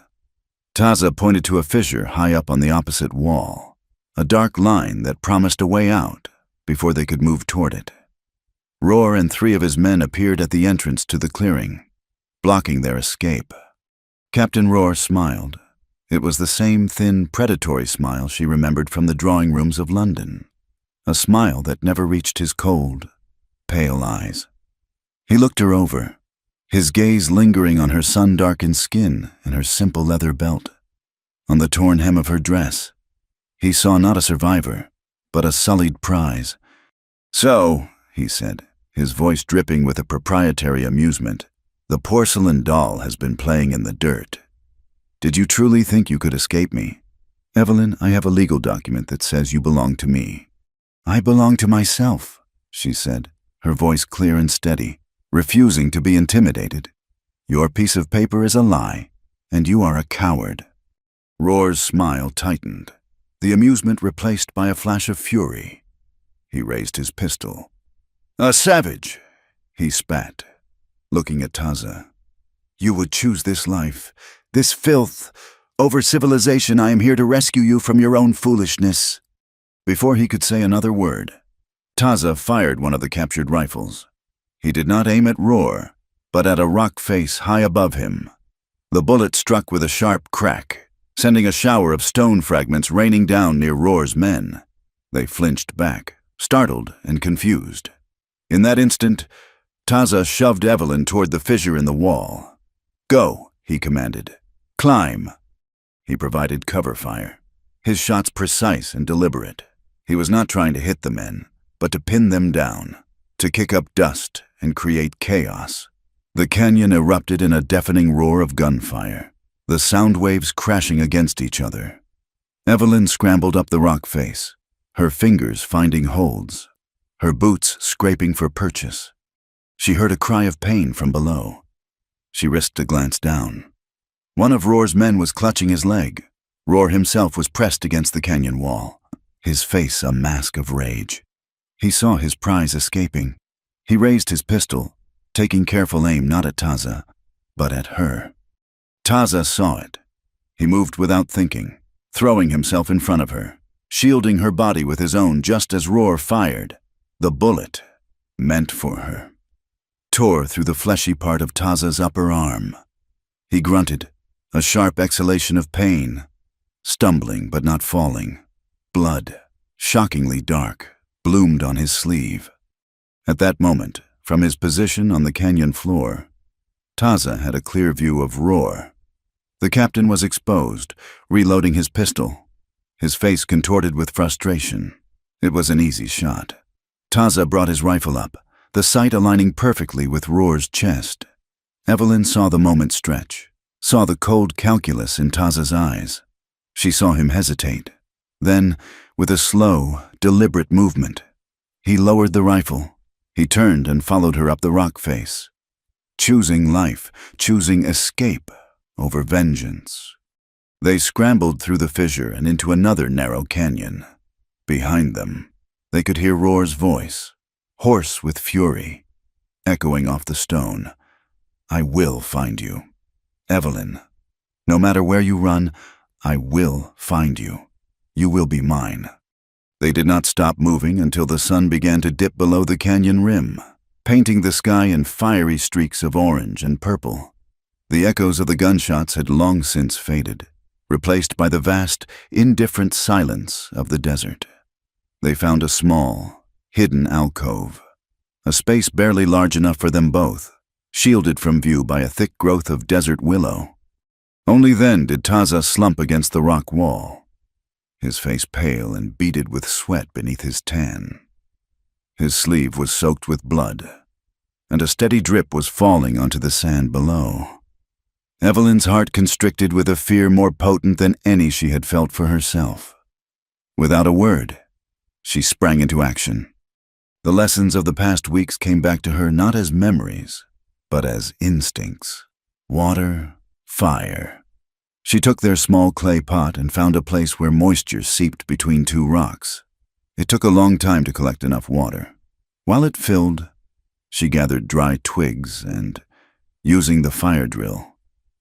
Taza pointed to a fissure high up on the opposite wall, a dark line that promised a way out before they could move toward it. Roar and 3 of his men appeared at the entrance to the clearing, blocking their escape. Captain Roar smiled. It was the same thin, predatory smile she remembered from the drawing rooms of London, a smile that never reached his cold, pale eyes. He looked her over, his gaze lingering on her sun-darkened skin and her simple leather belt. On the torn hem of her dress, he saw not a survivor, but a sullied prize. "So," he said, his voice dripping with a proprietary amusement, "the porcelain doll has been playing in the dirt. Did you truly think you could escape me? Evelyn, I have a legal document that says you belong to me." "I belong to myself," she said, her voice clear and steady, refusing to be intimidated. "Your piece of paper is a lie, and you are a coward." Roar's smile tightened, the amusement replaced by a flash of fury. He raised his pistol. "A savage!" he spat, looking at Taza. "You would choose this life, this filth, over civilization. I am here to rescue you from your own foolishness." Before he could say another word, Taza fired one of the captured rifles. He did not aim at Roar, but at a rock face high above him. The bullet struck with a sharp crack, sending a shower of stone fragments raining down near Roar's men. They flinched back, startled and confused. In that instant, Taza shoved Evelyn toward the fissure in the wall. "Go," he commanded. "Climb." He provided cover fire, his shots precise and deliberate. He was not trying to hit the men, but to pin them down, to kick up dust and create chaos. The canyon erupted in a deafening roar of gunfire, the sound waves crashing against each other. Evelyn scrambled up the rock face, her fingers finding holds, her boots scraping for purchase. She heard a cry of pain from below. She risked a glance down. One of Roar's men was clutching his leg. Roar himself was pressed against the canyon wall, his face a mask of rage. He saw his prize escaping. He raised his pistol, taking careful aim not at Taza, but at her. Taza saw it. He moved without thinking, throwing himself in front of her, shielding her body with his own just as Roar fired. The bullet, meant for her, tore through the fleshy part of Taza's upper arm. He grunted, a sharp exhalation of pain, stumbling but not falling. Blood, shockingly dark, bloomed on his sleeve. At that moment, from his position on the canyon floor, Taza had a clear view of Roar. The captain was exposed, reloading his pistol, his face contorted with frustration. It was an easy shot. Taza brought his rifle up, the sight aligning perfectly with Roar's chest. Evelyn saw the moment stretch, saw the cold calculus in Taza's eyes. She saw him hesitate. Then, with a slow, deliberate movement, he lowered the rifle. He turned and followed her up the rock face, choosing life, choosing escape over vengeance. They scrambled through the fissure and into another narrow canyon. Behind them, they could hear Roar's voice, hoarse with fury, echoing off the stone. "I will find you. Evelyn, no matter where you run, I will find you. You will be mine." They did not stop moving until the sun began to dip below the canyon rim, painting the sky in fiery streaks of orange and purple. The echoes of the gunshots had long since faded, replaced by the vast, indifferent silence of the desert. They found a small, hidden alcove, a space barely large enough for them both, shielded from view by a thick growth of desert willow. Only then did Taza slump against the rock wall, his face pale and beaded with sweat beneath his tan. His sleeve was soaked with blood, and a steady drip was falling onto the sand below. Evelyn's heart constricted with a fear more potent than any she had felt for herself. Without a word, she sprang into action. The lessons of the past weeks came back to her not as memories, but as instincts. Water, fire. She took their small clay pot and found a place where moisture seeped between two rocks. It took a long time to collect enough water. While it filled, she gathered dry twigs and, using the fire drill,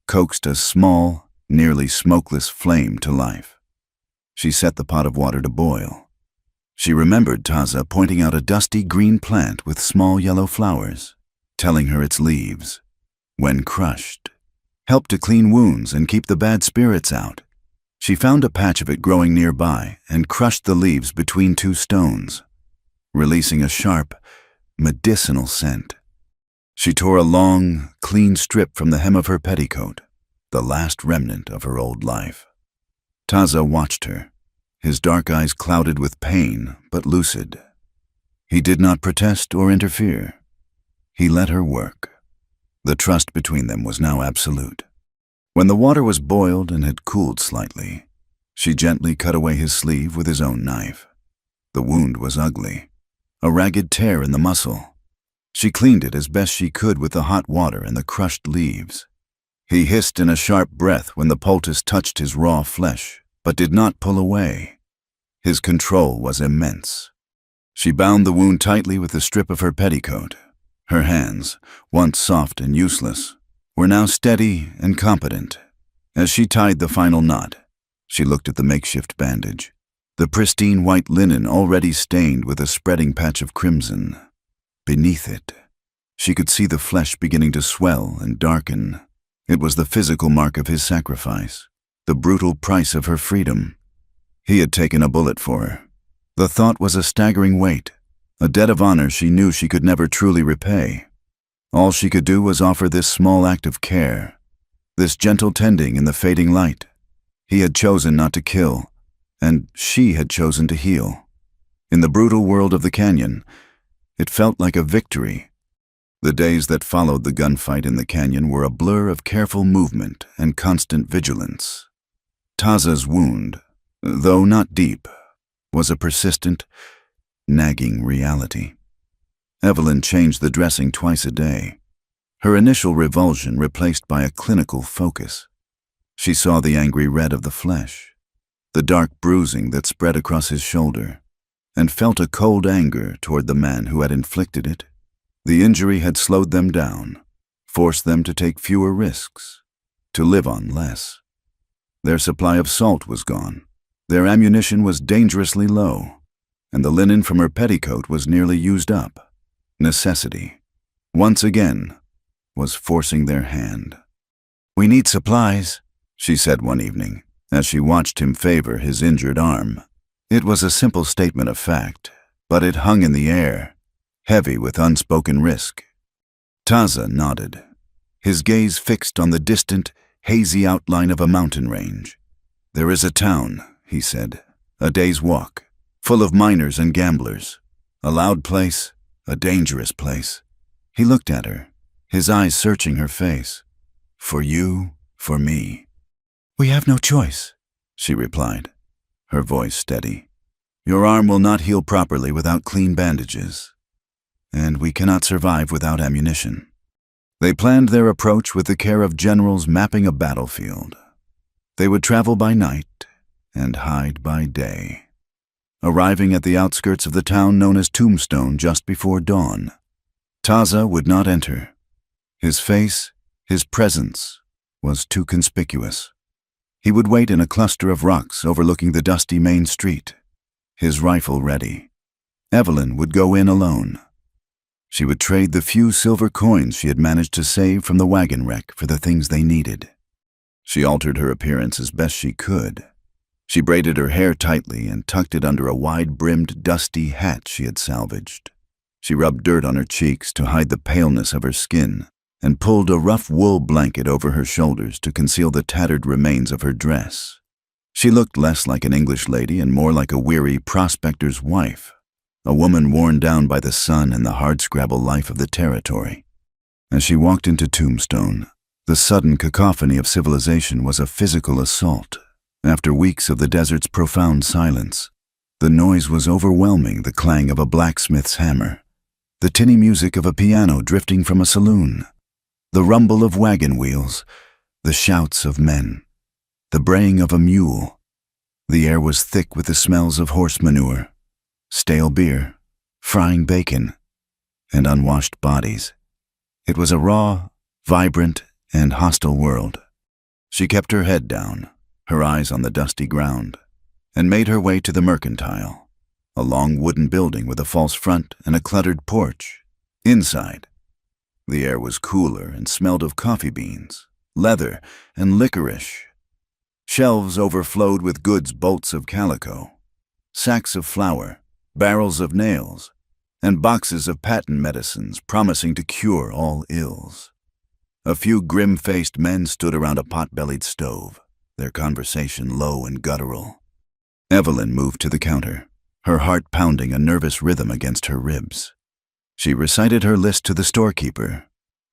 coaxed a small, nearly smokeless flame to life. She set the pot of water to boil. She remembered Taza pointing out a dusty green plant with small yellow flowers, telling her its leaves, when crushed, helped to clean wounds and keep the bad spirits out. She found a patch of it growing nearby and crushed the leaves between two stones, releasing a sharp, medicinal scent. She tore a long, clean strip from the hem of her petticoat, the last remnant of her old life. Taza watched her, his dark eyes clouded with pain but lucid. He did not protest or interfere. He let her work. The trust between them was now absolute. When the water was boiled and had cooled slightly, she gently cut away his sleeve with his own knife. The wound was ugly, a ragged tear in the muscle. She cleaned it as best she could with the hot water and the crushed leaves. He hissed in a sharp breath when the poultice touched his raw flesh, but did not pull away. His control was immense. She bound the wound tightly with the strip of her petticoat. Her hands, once soft and useless, were now steady and competent. As she tied the final knot, she looked at the makeshift bandage, the pristine white linen already stained with a spreading patch of crimson. Beneath it, she could see the flesh beginning to swell and darken. It was the physical mark of his sacrifice, the brutal price of her freedom. He had taken a bullet for her. The thought was a staggering weight, a debt of honor she knew she could never truly repay. All she could do was offer this small act of care, this gentle tending in the fading light. He had chosen not to kill, and she had chosen to heal. In the brutal world of the canyon, it felt like a victory. The days that followed the gunfight in the canyon were a blur of careful movement and constant vigilance. Taza's wound, though not deep, was a persistent, nagging reality. Evelyn changed the dressing twice a day, her initial revulsion replaced by a clinical focus. She saw the angry red of the flesh, the dark bruising that spread across his shoulder, and felt a cold anger toward the man who had inflicted it. The injury had slowed them down, forced them to take fewer risks, to live on less. Their supply of salt was gone, their ammunition was dangerously low, and the linen from her petticoat was nearly used up. Necessity, once again, was forcing their hand. "We need supplies," she said one evening, as she watched him favor his injured arm. It was a simple statement of fact, but it hung in the air, heavy with unspoken risk. Taza nodded, his gaze fixed on the distant, hazy outline of a mountain range. "There is a town," he said, "a day's walk, full of miners and gamblers. A loud place, a dangerous place." He looked at her, his eyes searching her face. "For you, for me." "We have no choice," she replied, her voice steady. "Your arm will not heal properly without clean bandages, and we cannot survive without ammunition." They planned their approach with the care of generals mapping a battlefield. They would travel by night and hide by day, arriving at the outskirts of the town known as Tombstone just before dawn. Taza would not enter. His face, his presence, was too conspicuous. He would wait in a cluster of rocks overlooking the dusty main street, his rifle ready. Evelyn would go in alone. She would trade the few silver coins she had managed to save from the wagon wreck for the things they needed. She altered her appearance as best she could. She braided her hair tightly and tucked it under a wide-brimmed, dusty hat she had salvaged. She rubbed dirt on her cheeks to hide the paleness of her skin, and pulled a rough wool blanket over her shoulders to conceal the tattered remains of her dress. She looked less like an English lady and more like a weary prospector's wife, a woman worn down by the sun and the hardscrabble life of the territory. As she walked into Tombstone, the sudden cacophony of civilization was a physical assault. After weeks of the desert's profound silence, the noise was overwhelming, the clang of a blacksmith's hammer, the tinny music of a piano drifting from a saloon, the rumble of wagon wheels, the shouts of men, the braying of a mule. The air was thick with the smells of horse manure, stale beer, frying bacon, and unwashed bodies. It was a raw, vibrant, and hostile world. She kept her head down, her eyes on the dusty ground, and made her way to the Mercantile, a long wooden building with a false front and a cluttered porch. Inside, the air was cooler and smelled of coffee beans, leather, and licorice. Shelves overflowed with goods, bolts of calico, sacks of flour, barrels of nails, and boxes of patent medicines promising to cure all ills. A few grim-faced men stood around a pot-bellied stove, their conversation low and guttural. Evelyn moved to the counter, her heart pounding a nervous rhythm against her ribs. She recited her list to the storekeeper,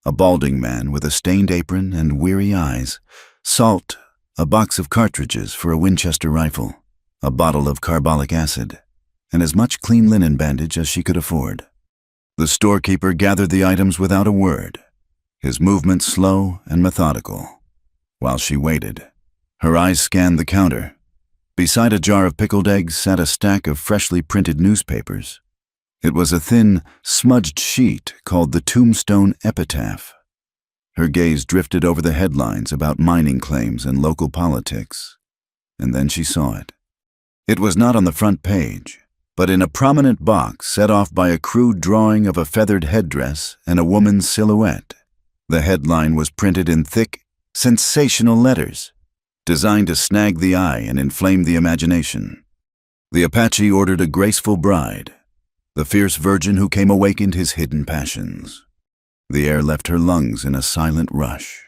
a balding man with a stained apron and weary eyes, salt, a box of cartridges for a Winchester rifle, a bottle of carbolic acid, and as much clean linen bandage as she could afford. The storekeeper gathered the items without a word, his movements slow and methodical. While she waited, her eyes scanned the counter. Beside a jar of pickled eggs sat a stack of freshly printed newspapers. It was a thin, smudged sheet called the Tombstone Epitaph. Her gaze drifted over the headlines about mining claims and local politics, and then she saw it. It was not on the front page, but in a prominent box set off by a crude drawing of a feathered headdress and a woman's silhouette. The headline was printed in thick, sensational letters, designed to snag the eye and inflame the imagination. The Apache ordered a graceful bride, the fierce virgin who came awakened his hidden passions. The air left her lungs in a silent rush.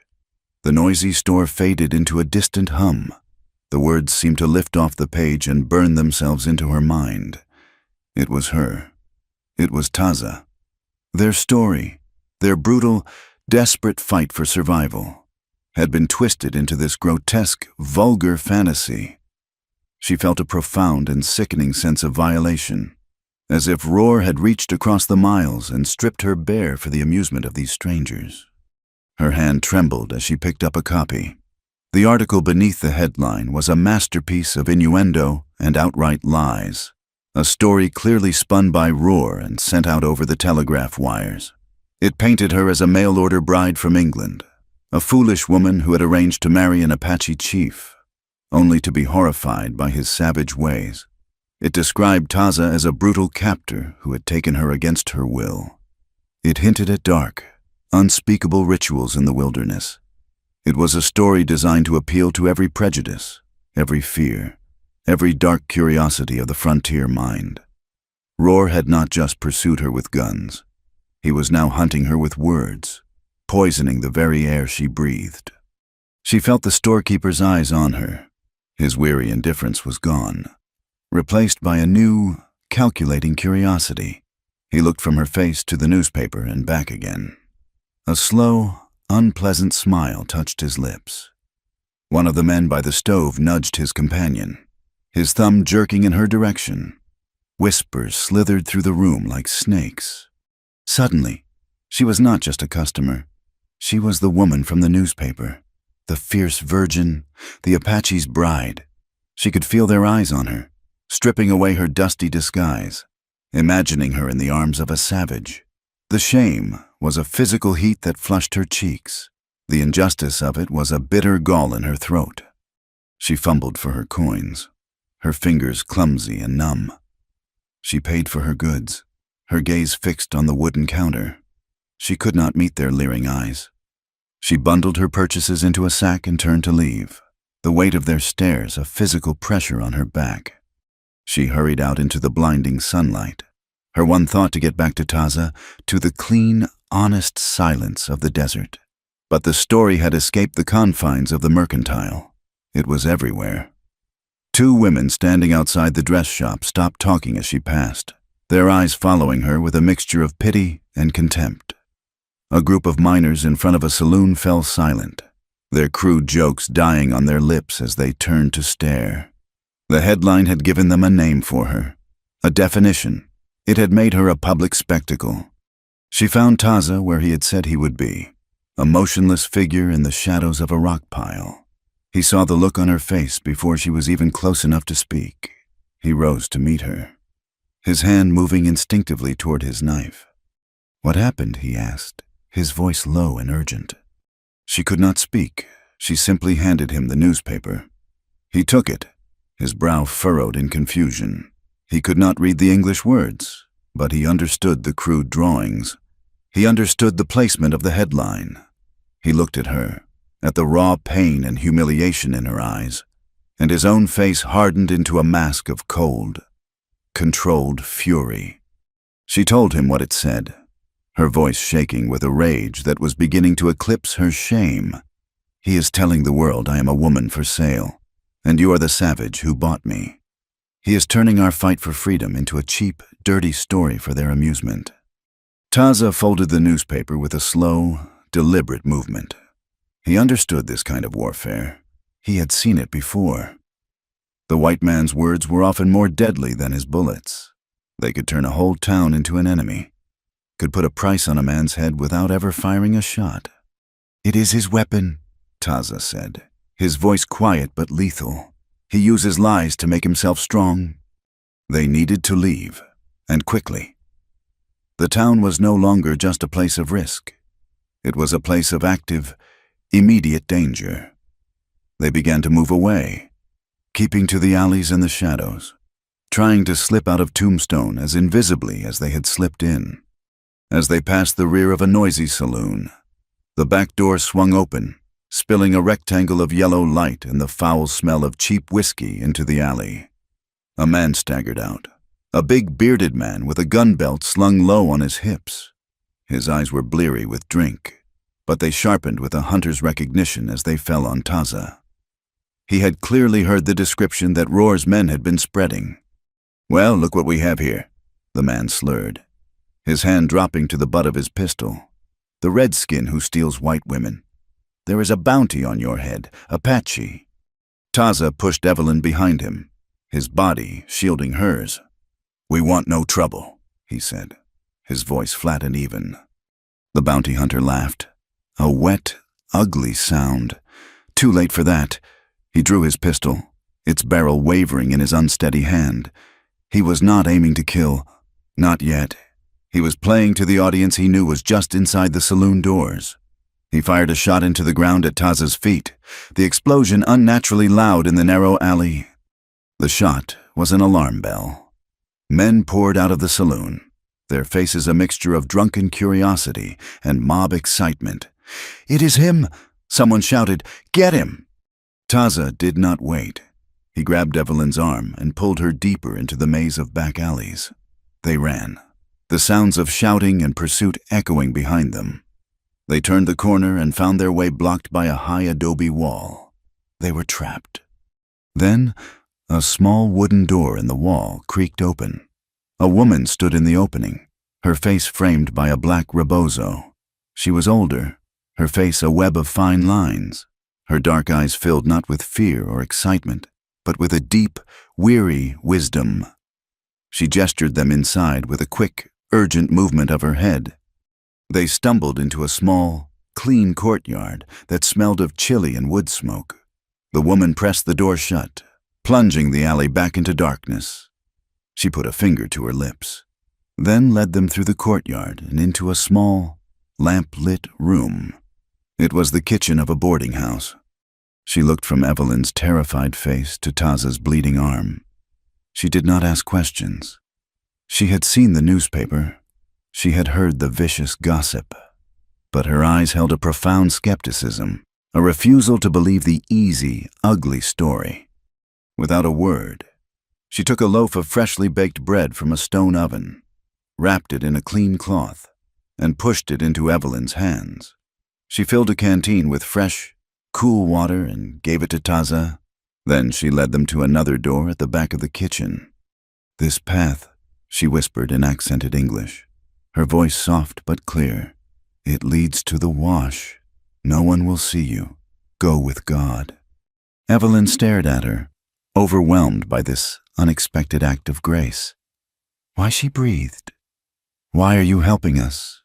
The noisy store faded into a distant hum. The words seemed to lift off the page and burn themselves into her mind. It was her. It was Taza. Their story, their brutal, desperate fight for survival, had been twisted into this grotesque, vulgar fantasy. She felt a profound and sickening sense of violation, as if Roar had reached across the miles and stripped her bare for the amusement of these strangers. Her hand trembled as she picked up a copy. The article beneath the headline was a masterpiece of innuendo and outright lies, a story clearly spun by Roar and sent out over the telegraph wires. It painted her as a mail-order bride from England, a foolish woman who had arranged to marry an Apache chief, only to be horrified by his savage ways. It described Taza as a brutal captor who had taken her against her will. It hinted at dark, unspeakable rituals in the wilderness. It was a story designed to appeal to every prejudice, every fear, every dark curiosity of the frontier mind. Roar had not just pursued her with guns. He was now hunting her with words, poisoning the very air she breathed. She felt the storekeeper's eyes on her. His weary indifference was gone, replaced by a new, calculating curiosity. He looked from her face to the newspaper and back again. A slow, unpleasant smile touched his lips. One of the men by the stove nudged his companion, his thumb jerking in her direction. Whispers slithered through the room like snakes. Suddenly, she was not just a customer. She was the woman from the newspaper, the fierce virgin, the Apache's bride. She could feel their eyes on her, stripping away her dusty disguise, imagining her in the arms of a savage. The shame was a physical heat that flushed her cheeks. The injustice of it was a bitter gall in her throat. She fumbled for her coins, her fingers clumsy and numb. She paid for her goods, her gaze fixed on the wooden counter. She could not meet their leering eyes. She bundled her purchases into a sack and turned to leave, the weight of their stares a physical pressure on her back. She hurried out into the blinding sunlight, her one thought to get back to Taza, to the clean, honest silence of the desert. But the story had escaped the confines of the mercantile. It was everywhere. Two women standing outside the dress shop stopped talking as she passed, their eyes following her with a mixture of pity and contempt. A group of miners in front of a saloon fell silent, their crude jokes dying on their lips as they turned to stare. The headline had given them a name for her, a definition. It had made her a public spectacle. She found Taza where he had said he would be, a motionless figure in the shadows of a rock pile. He saw the look on her face before she was even close enough to speak. He rose to meet her, his hand moving instinctively toward his knife. "What happened?" he asked, his voice low and urgent. She could not speak. She simply handed him the newspaper. He took it, his brow furrowed in confusion. He could not read the English words, but he understood the crude drawings. He understood the placement of the headline. He looked at her, at the raw pain and humiliation in her eyes, and his own face hardened into a mask of cold, controlled fury. She told him what it said, her voice shaking with a rage that was beginning to eclipse her shame. "He is telling the world I am a woman for sale, and you are the savage who bought me. He is turning our fight for freedom into a cheap, dirty story for their amusement." Taza folded the newspaper with a slow, deliberate movement. He understood this kind of warfare. He had seen it before. The white man's words were often more deadly than his bullets. They could turn a whole town into an enemy, could put a price on a man's head without ever firing a shot. "It is his weapon," Taza said, his voice quiet but lethal. "He uses lies to make himself strong." They needed to leave, and quickly. The town was no longer just a place of risk. It was a place of active, immediate danger. They began to move away, keeping to the alleys and the shadows, trying to slip out of Tombstone as invisibly as they had slipped in. As they passed the rear of a noisy saloon, the back door swung open, spilling a rectangle of yellow light and the foul smell of cheap whiskey into the alley. A man staggered out, a big bearded man with a gun belt slung low on his hips. His eyes were bleary with drink, but they sharpened with a hunter's recognition as they fell on Taza. He had clearly heard the description that Roar's men had been spreading. "Well, look what we have here," the man slurred, his hand dropping to the butt of his pistol. "The redskin who steals white women. There is a bounty on your head, Apache." Taza pushed Evelyn behind him, his body shielding hers. "We want no trouble," he said, his voice flat and even. The bounty hunter laughed, a wet, ugly sound. Too late for that. He drew his pistol, its barrel wavering in his unsteady hand. He was not aiming to kill. Not yet. He was playing to the audience he knew was just inside the saloon doors. He fired a shot into the ground at Taza's feet, the explosion unnaturally loud in the narrow alley. The shot was an alarm bell. Men poured out of the saloon, their faces a mixture of drunken curiosity and mob excitement. "It is him!" Someone shouted. "Get him!" Taza did not wait. He grabbed Evelyn's arm and pulled her deeper into the maze of back alleys. They ran, the sounds of shouting and pursuit echoing behind them. They turned the corner and found their way blocked by a high adobe wall. They were trapped. Then, a small wooden door in the wall creaked open. A woman stood in the opening, her face framed by a black rebozo. She was older, her face a web of fine lines, her dark eyes filled not with fear or excitement, but with a deep, weary wisdom. She gestured them inside with a quick, urgent movement of her head. They stumbled into a small, clean courtyard that smelled of chili and wood smoke. The woman pressed the door shut, plunging the alley back into darkness. She put a finger to her lips, then led them through the courtyard and into a small, lamp-lit room. It was the kitchen of a boarding house. She looked from Evelyn's terrified face to Taza's bleeding arm. She did not ask questions. She had seen the newspaper. She had heard the vicious gossip. But her eyes held a profound skepticism, a refusal to believe the easy, ugly story. Without a word, she took a loaf of freshly baked bread from a stone oven, wrapped it in a clean cloth, and pushed it into Evelyn's hands. She filled a canteen with fresh, cool water and gave it to Taza. Then she led them to another door at the back of the kitchen. "This path," she whispered in accented English, her voice soft but clear. "It leads to the wash. No one will see you. Go with God." Evelyn stared at her, overwhelmed by this unexpected act of grace. Why she breathed. "Why are you helping us?"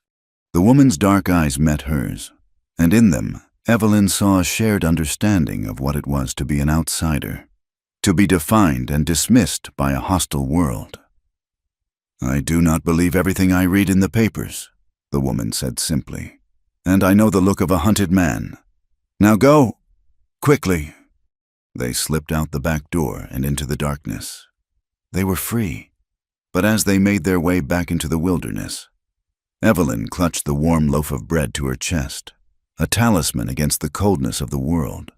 The woman's dark eyes met hers, and in them, Evelyn saw a shared understanding of what it was to be an outsider, to be defined and dismissed by a hostile world. "I do not believe everything I read in the papers," the woman said simply, "and I know the look of a hunted man. Now go, quickly." They slipped out the back door and into the darkness. They were free, but as they made their way back into the wilderness, Evelyn clutched the warm loaf of bread to her chest, a talisman against the coldness of the world.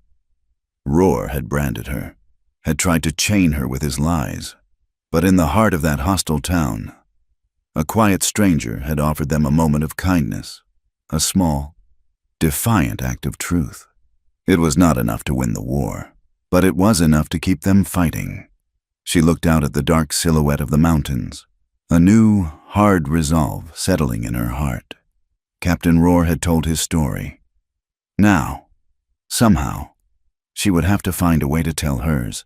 Roar had branded her, had tried to chain her with his lies, but in the heart of that hostile town, a quiet stranger had offered them a moment of kindness, a small, defiant act of truth. It was not enough to win the war, but it was enough to keep them fighting. She looked out at the dark silhouette of the mountains, a new, hard resolve settling in her heart. Captain Roar had told his story. Now, somehow, she would have to find a way to tell hers.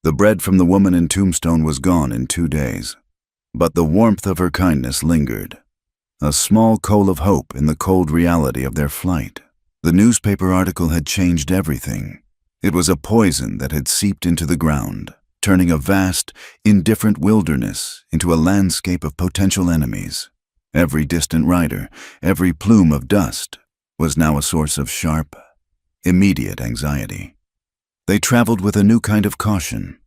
The bread from the woman in Tombstone was gone in 2 days, but the warmth of her kindness lingered, a small coal of hope in the cold reality of their flight. The newspaper article had changed everything. It was a poison that had seeped into the ground, turning a vast, indifferent wilderness into a landscape of potential enemies. Every distant rider, every plume of dust, was now a source of sharp, immediate anxiety. They traveled with a new kind of caution,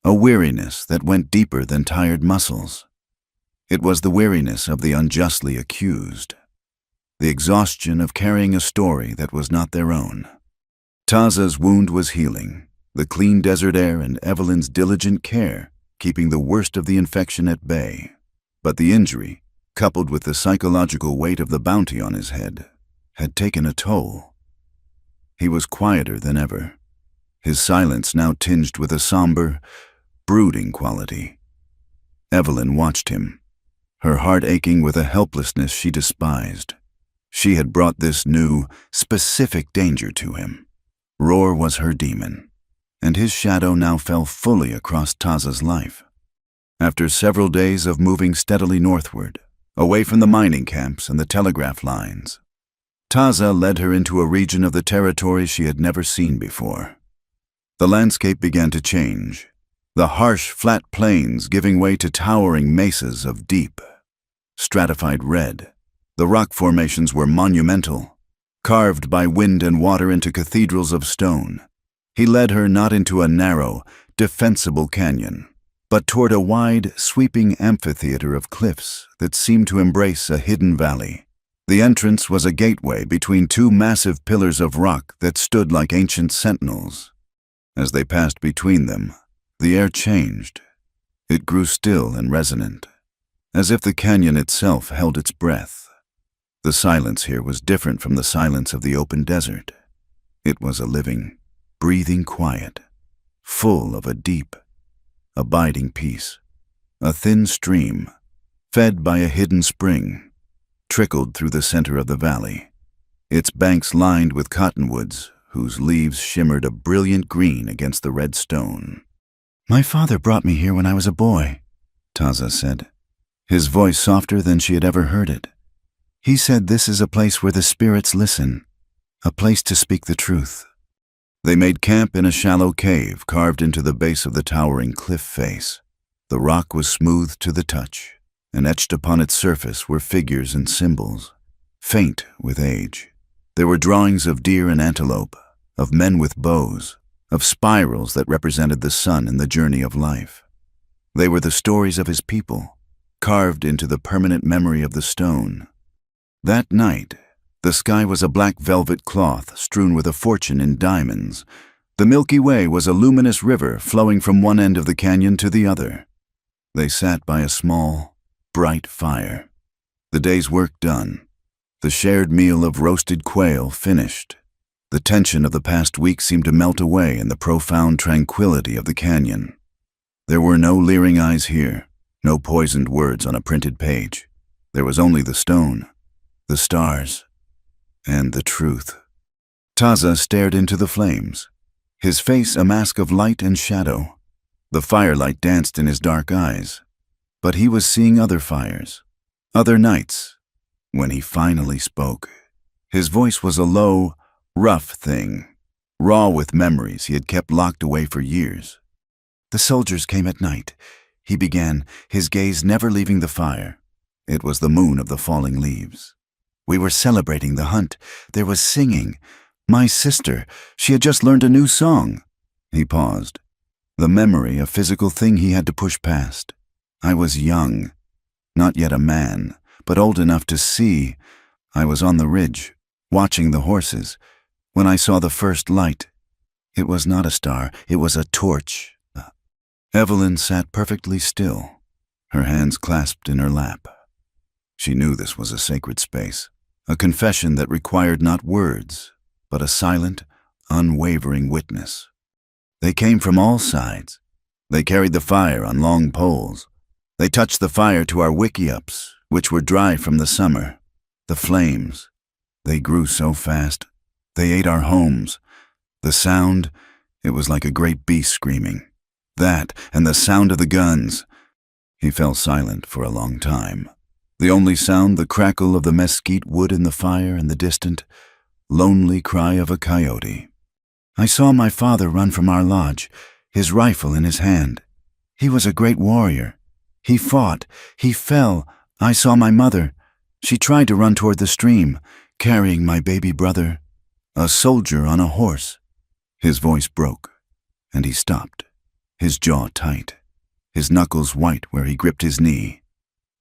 a weariness that went deeper than tired muscles. It was the weariness of the unjustly accused, the exhaustion of carrying a story that was not their own. Taza's wound was healing, the clean desert air and Evelyn's diligent care keeping the worst of the infection at bay. But the injury, coupled with the psychological weight of the bounty on his head, had taken a toll. He was quieter than ever, his silence now tinged with a somber, brooding quality. Evelyn watched him, her heart aching with a helplessness she despised. She had brought this new, specific danger to him. Roar was her demon, and his shadow now fell fully across Taza's life. After several days of moving steadily northward, away from the mining camps and the telegraph lines, Taza led her into a region of the territory she had never seen before. The landscape began to change, the harsh, flat plains giving way to towering mesas of deep, stratified red. The rock formations were monumental, carved by wind and water into cathedrals of stone. He led her not into a narrow, defensible canyon, but toward a wide, sweeping amphitheater of cliffs that seemed to embrace a hidden valley. The entrance was a gateway between 2 massive pillars of rock that stood like ancient sentinels. As they passed between them, the air changed. It grew still and resonant, as if the canyon itself held its breath. The silence here was different from the silence of the open desert. It was a living, breathing quiet, full of a deep, abiding peace. A thin stream, fed by a hidden spring, trickled through the center of the valley, its banks lined with cottonwoods whose leaves shimmered a brilliant green against the red stone. "My father brought me here when I was a boy," Taza said, his voice softer than she had ever heard it. "He said this is a place where the spirits listen, a place to speak the truth." They made camp in a shallow cave carved into the base of the towering cliff face. The rock was smooth to the touch, and etched upon its surface were figures and symbols, faint with age. There were drawings of deer and antelope, of men with bows, of spirals that represented the sun and the journey of life. They were the stories of his people, carved into the permanent memory of the stone. That night, the sky was a black velvet cloth strewn with a fortune in diamonds. The Milky Way was a luminous river flowing from one end of the canyon to the other. They sat by a small, bright fire. The day's work done. The shared meal of roasted quail finished. The tension of the past week seemed to melt away in the profound tranquility of the canyon. There were no leering eyes here, no poisoned words on a printed page. There was only the stone, the stars, and the truth. Taza stared into the flames, his face a mask of light and shadow. The firelight danced in his dark eyes, but he was seeing other fires, other nights. When he finally spoke, his voice was a low, rough thing, raw with memories he had kept locked away for years. "The soldiers came at night," he began, his gaze never leaving the fire. It was the moon of the falling leaves. "We were celebrating the hunt. There was singing. My sister, she had just learned a new song." He paused, the memory a physical thing he had to push past. "I was young, not yet a man, but old enough to see. I was on the ridge, watching the horses, when I saw the first light. It was not a star, it was a torch." Evelyn sat perfectly still, her hands clasped in her lap. She knew this was a sacred space, a confession that required not words, but a silent, unwavering witness. They came from all sides. They carried the fire on long poles. They touched the fire to our wickiups, which were dry from the summer. The flames, they grew so fast. They ate our homes. The sound, it was like a great beast screaming. That, and the sound of the guns. He fell silent for a long time. The only sound, the crackle of the mesquite wood in the fire and the distant, lonely cry of a coyote. "I saw my father run from our lodge, his rifle in his hand. He was a great warrior. He fought. He fell. I saw my mother. She tried to run toward the stream, carrying my baby brother, a soldier on a horse." His voice broke, and he stopped, his jaw tight, his knuckles white where he gripped his knee.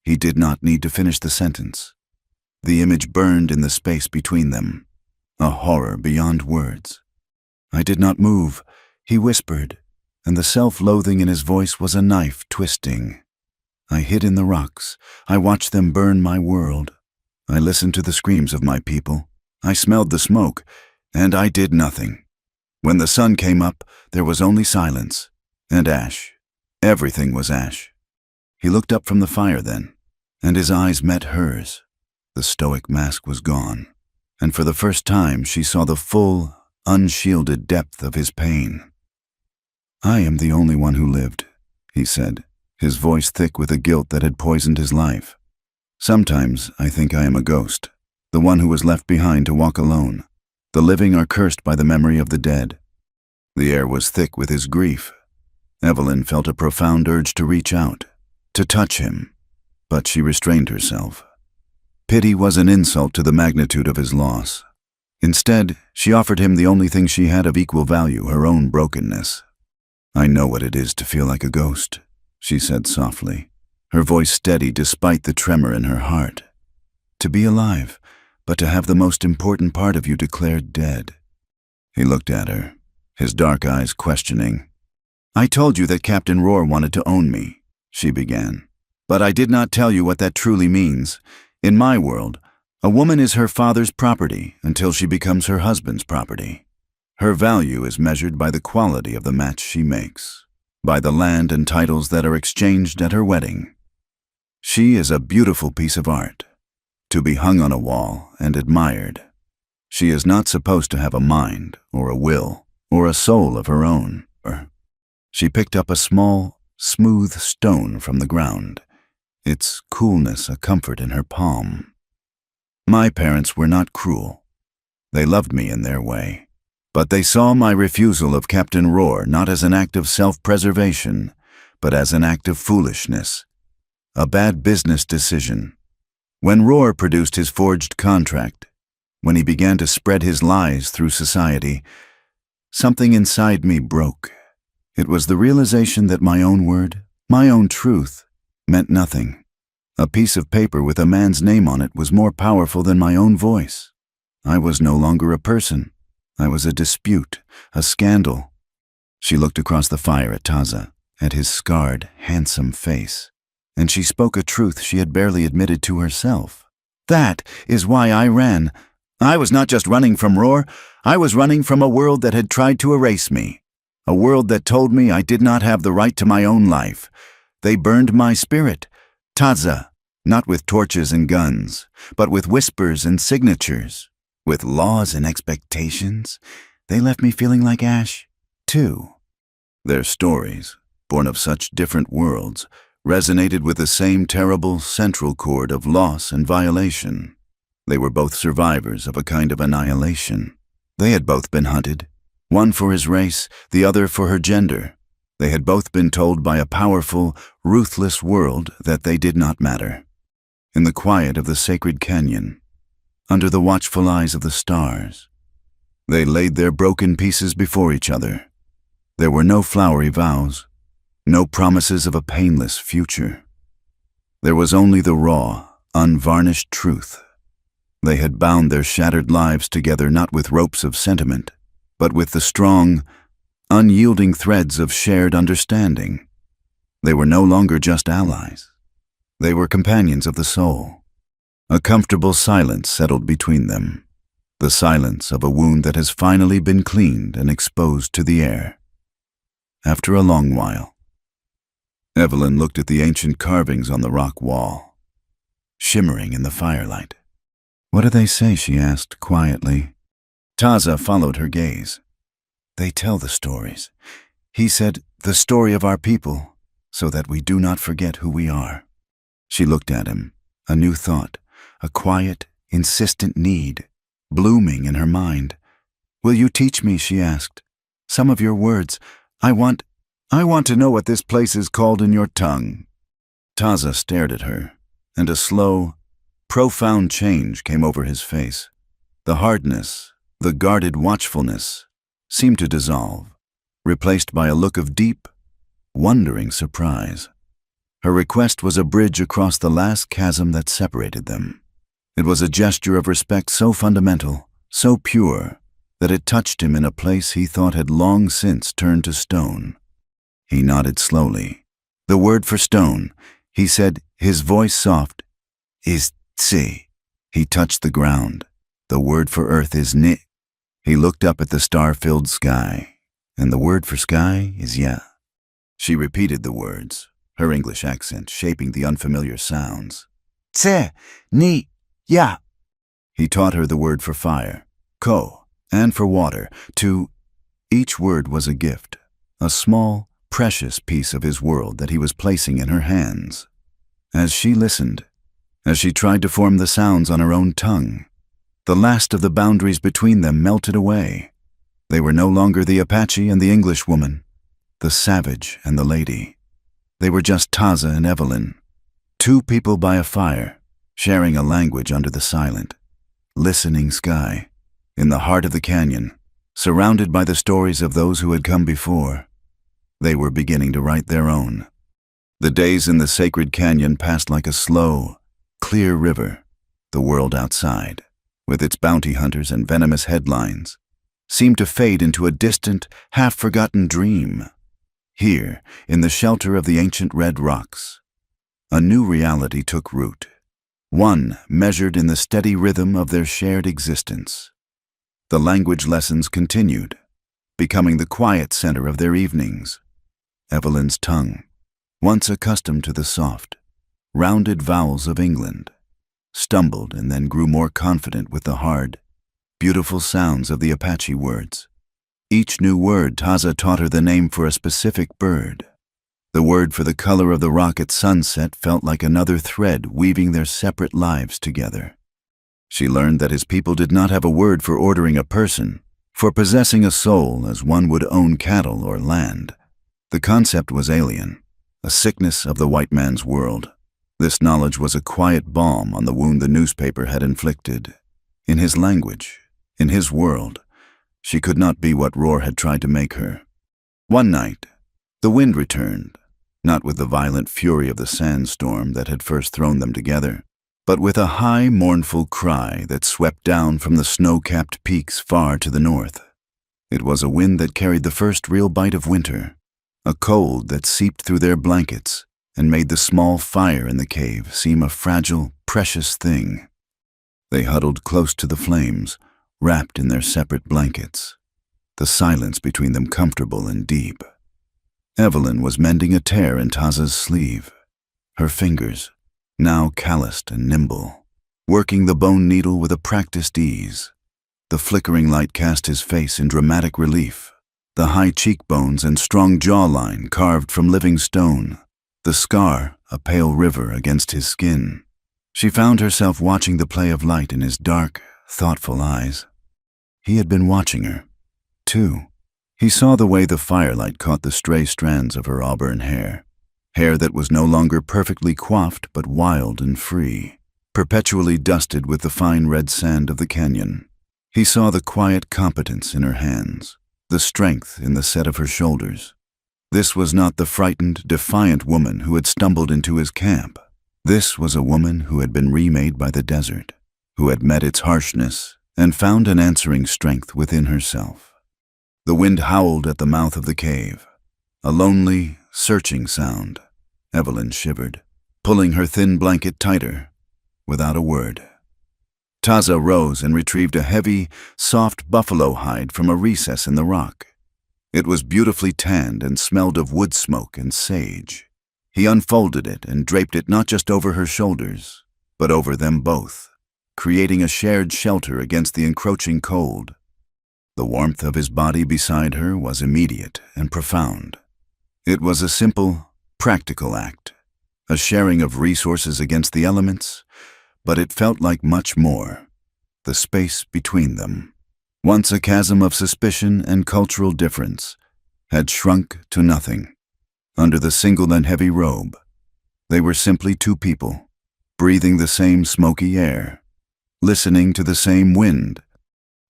He did not need to finish the sentence. The image burned in the space between them, a horror beyond words. I did not move, he whispered, and the self-loathing in his voice was a knife twisting. I hid in the rocks. I watched them burn my world. I listened to the screams of my people. I smelled the smoke, and I did nothing. When the sun came up, there was only silence, and ash. Everything was ash. He looked up from the fire then, and his eyes met hers. The stoic mask was gone, and for the first time she saw the full, unshielded depth of his pain. "I am the only one who lived," he said, his voice thick with a guilt that had poisoned his life. "Sometimes I think I am a ghost, the one who was left behind to walk alone. The living are cursed by the memory of the dead." The air was thick with his grief. Evelyn felt a profound urge to reach out, to touch him, but she restrained herself. Pity was an insult to the magnitude of his loss. Instead, she offered him the only thing she had of equal value, her own brokenness. "I know what it is to feel like a ghost," she said softly, her voice steady despite the tremor in her heart. "To be alive, but to have the most important part of you declared dead." He looked at her, his dark eyes questioning. "I told you that Captain Rohr wanted to own me," she began. "But I did not tell you what that truly means. In my world, a woman is her father's property until she becomes her husband's property. Her value is measured by the quality of the match she makes, by the land and titles that are exchanged at her wedding. She is a beautiful piece of art, to be hung on a wall and admired. She is not supposed to have a mind or a will or a soul of her own." She picked up a small, smooth stone from the ground, its coolness a comfort in her palm. "My parents were not cruel. They loved me in their way. But they saw my refusal of Captain Rohr not as an act of self-preservation, but as an act of foolishness, a bad business decision. When Rohr produced his forged contract, when he began to spread his lies through society, something inside me broke. It was the realization that my own word, my own truth, meant nothing. A piece of paper with a man's name on it was more powerful than my own voice. I was no longer a person. I was a dispute, a scandal." She looked across the fire at Taza, at his scarred, handsome face. and she spoke a truth she had barely admitted to herself. That is why I ran. I was not just running from Roar, I was running from a world that had tried to erase me. A world that told me I did not have the right to my own life. They burned my spirit, Taza, not with torches and guns, but with whispers and signatures, with laws and expectations. They left me feeling like ash, too. Their stories, born of such different worlds, resonated with the same terrible central chord of loss and violation. They were both survivors of a kind of annihilation. They had both been hunted, one for his race, the other for her gender. They had both been told by a powerful, ruthless world that they did not matter. In the quiet of the sacred canyon, under the watchful eyes of the stars, they laid their broken pieces before each other. There were no flowery vows, no promises of a painless future. There was only the raw, unvarnished truth. They had bound their shattered lives together not with ropes of sentiment, but with the strong, unyielding threads of shared understanding. They were no longer just allies. They were companions of the soul. A comfortable silence settled between them, the silence of a wound that has finally been cleaned and exposed to the air. After a long while, Evelyn looked at the ancient carvings on the rock wall, shimmering in the firelight. "What do they say?" she asked quietly. Taza followed her gaze. "They tell the stories." He said, "The story of our people, so that we do not forget who we are." She looked at him, a new thought, a quiet, insistent need, blooming in her mind. "Will you teach me," she asked, "some of your words? I want to know what this place is called in your tongue." Taza stared at her, and a slow, profound change came over his face. The hardness, the guarded watchfulness, seemed to dissolve, replaced by a look of deep, wondering surprise. Her request was a bridge across the last chasm that separated them. It was a gesture of respect so fundamental, so pure, that it touched him in a place he thought had long since turned to stone. He nodded slowly. "The word for stone," he said, his voice soft, "is tsi." He touched the ground. "The word for earth is ni." He looked up at the star-filled sky, and the word for sky is ya. She repeated the words, her English accent shaping the unfamiliar sounds. "Tse, ni, ya." He taught her the word for fire, ko, and for water, to. Each word was a gift, a small, precious piece of his world that he was placing in her hands. As she listened, as she tried to form the sounds on her own tongue, the last of the boundaries between them melted away. They were no longer the Apache and the English woman, the savage and the lady. They were just Taza and Evelyn, two people by a fire, sharing a language under the silent, listening sky, in the heart of the canyon, surrounded by the stories of those who had come before. They were beginning to write their own. The days in the sacred canyon passed like a slow, clear river. The world outside, with its bounty hunters and venomous headlines, seemed to fade into a distant, half-forgotten dream. Here, in the shelter of the ancient red rocks, a new reality took root, one measured in the steady rhythm of their shared existence. The language lessons continued, becoming the quiet center of their evenings. Evelyn's tongue, once accustomed to the soft, rounded vowels of England, stumbled and then grew more confident with the hard, beautiful sounds of the Apache words. Each new word Taza taught her the name for a specific bird. The word for the color of the rock at sunset felt like another thread weaving their separate lives together. She learned that his people did not have a word for ordering a person, for possessing a soul as one would own cattle or land. The concept was alien, a sickness of the white man's world. This knowledge was a quiet balm on the wound the newspaper had inflicted. In his language, in his world, she could not be what Roar had tried to make her. One night, the wind returned, not with the violent fury of the sandstorm that had first thrown them together, but with a high, mournful cry that swept down from the snow-capped peaks far to the north. It was a wind that carried the first real bite of winter, a cold that seeped through their blankets, and made the small fire in the cave seem a fragile, precious thing. They huddled close to the flames, wrapped in their separate blankets, the silence between them comfortable and deep. Evelyn was mending a tear in Taza's sleeve, her fingers, now calloused and nimble, working the bone needle with a practiced ease. The flickering light cast his face in dramatic relief, the high cheekbones and strong jawline carved from living stone, the scar a pale river against his skin. She found herself watching the play of light in his dark, thoughtful eyes. He had been watching her, too. He saw the way the firelight caught the stray strands of her auburn hair that was no longer perfectly coiffed but wild and free, perpetually dusted with the fine red sand of the canyon. He saw the quiet competence in her hands, the strength in the set of her shoulders. This was not the frightened, defiant woman who had stumbled into his camp. This was a woman who had been remade by the desert, who had met its harshness and found an answering strength within herself. The wind howled at the mouth of the cave, a lonely, searching sound. Evelyn shivered, pulling her thin blanket tighter, without a word. Taza rose and retrieved a heavy, soft buffalo hide from a recess in the rock. It was beautifully tanned and smelled of wood smoke and sage. He unfolded it and draped it not just over her shoulders, but over them both, creating a shared shelter against the encroaching cold. The warmth of his body beside her was immediate and profound. It was a simple, practical act, a sharing of resources against the elements, but it felt like much more. The space between them, once a chasm of suspicion and cultural difference, had shrunk to nothing. Under the single and heavy robe, they were simply two people, breathing the same smoky air, listening to the same wind.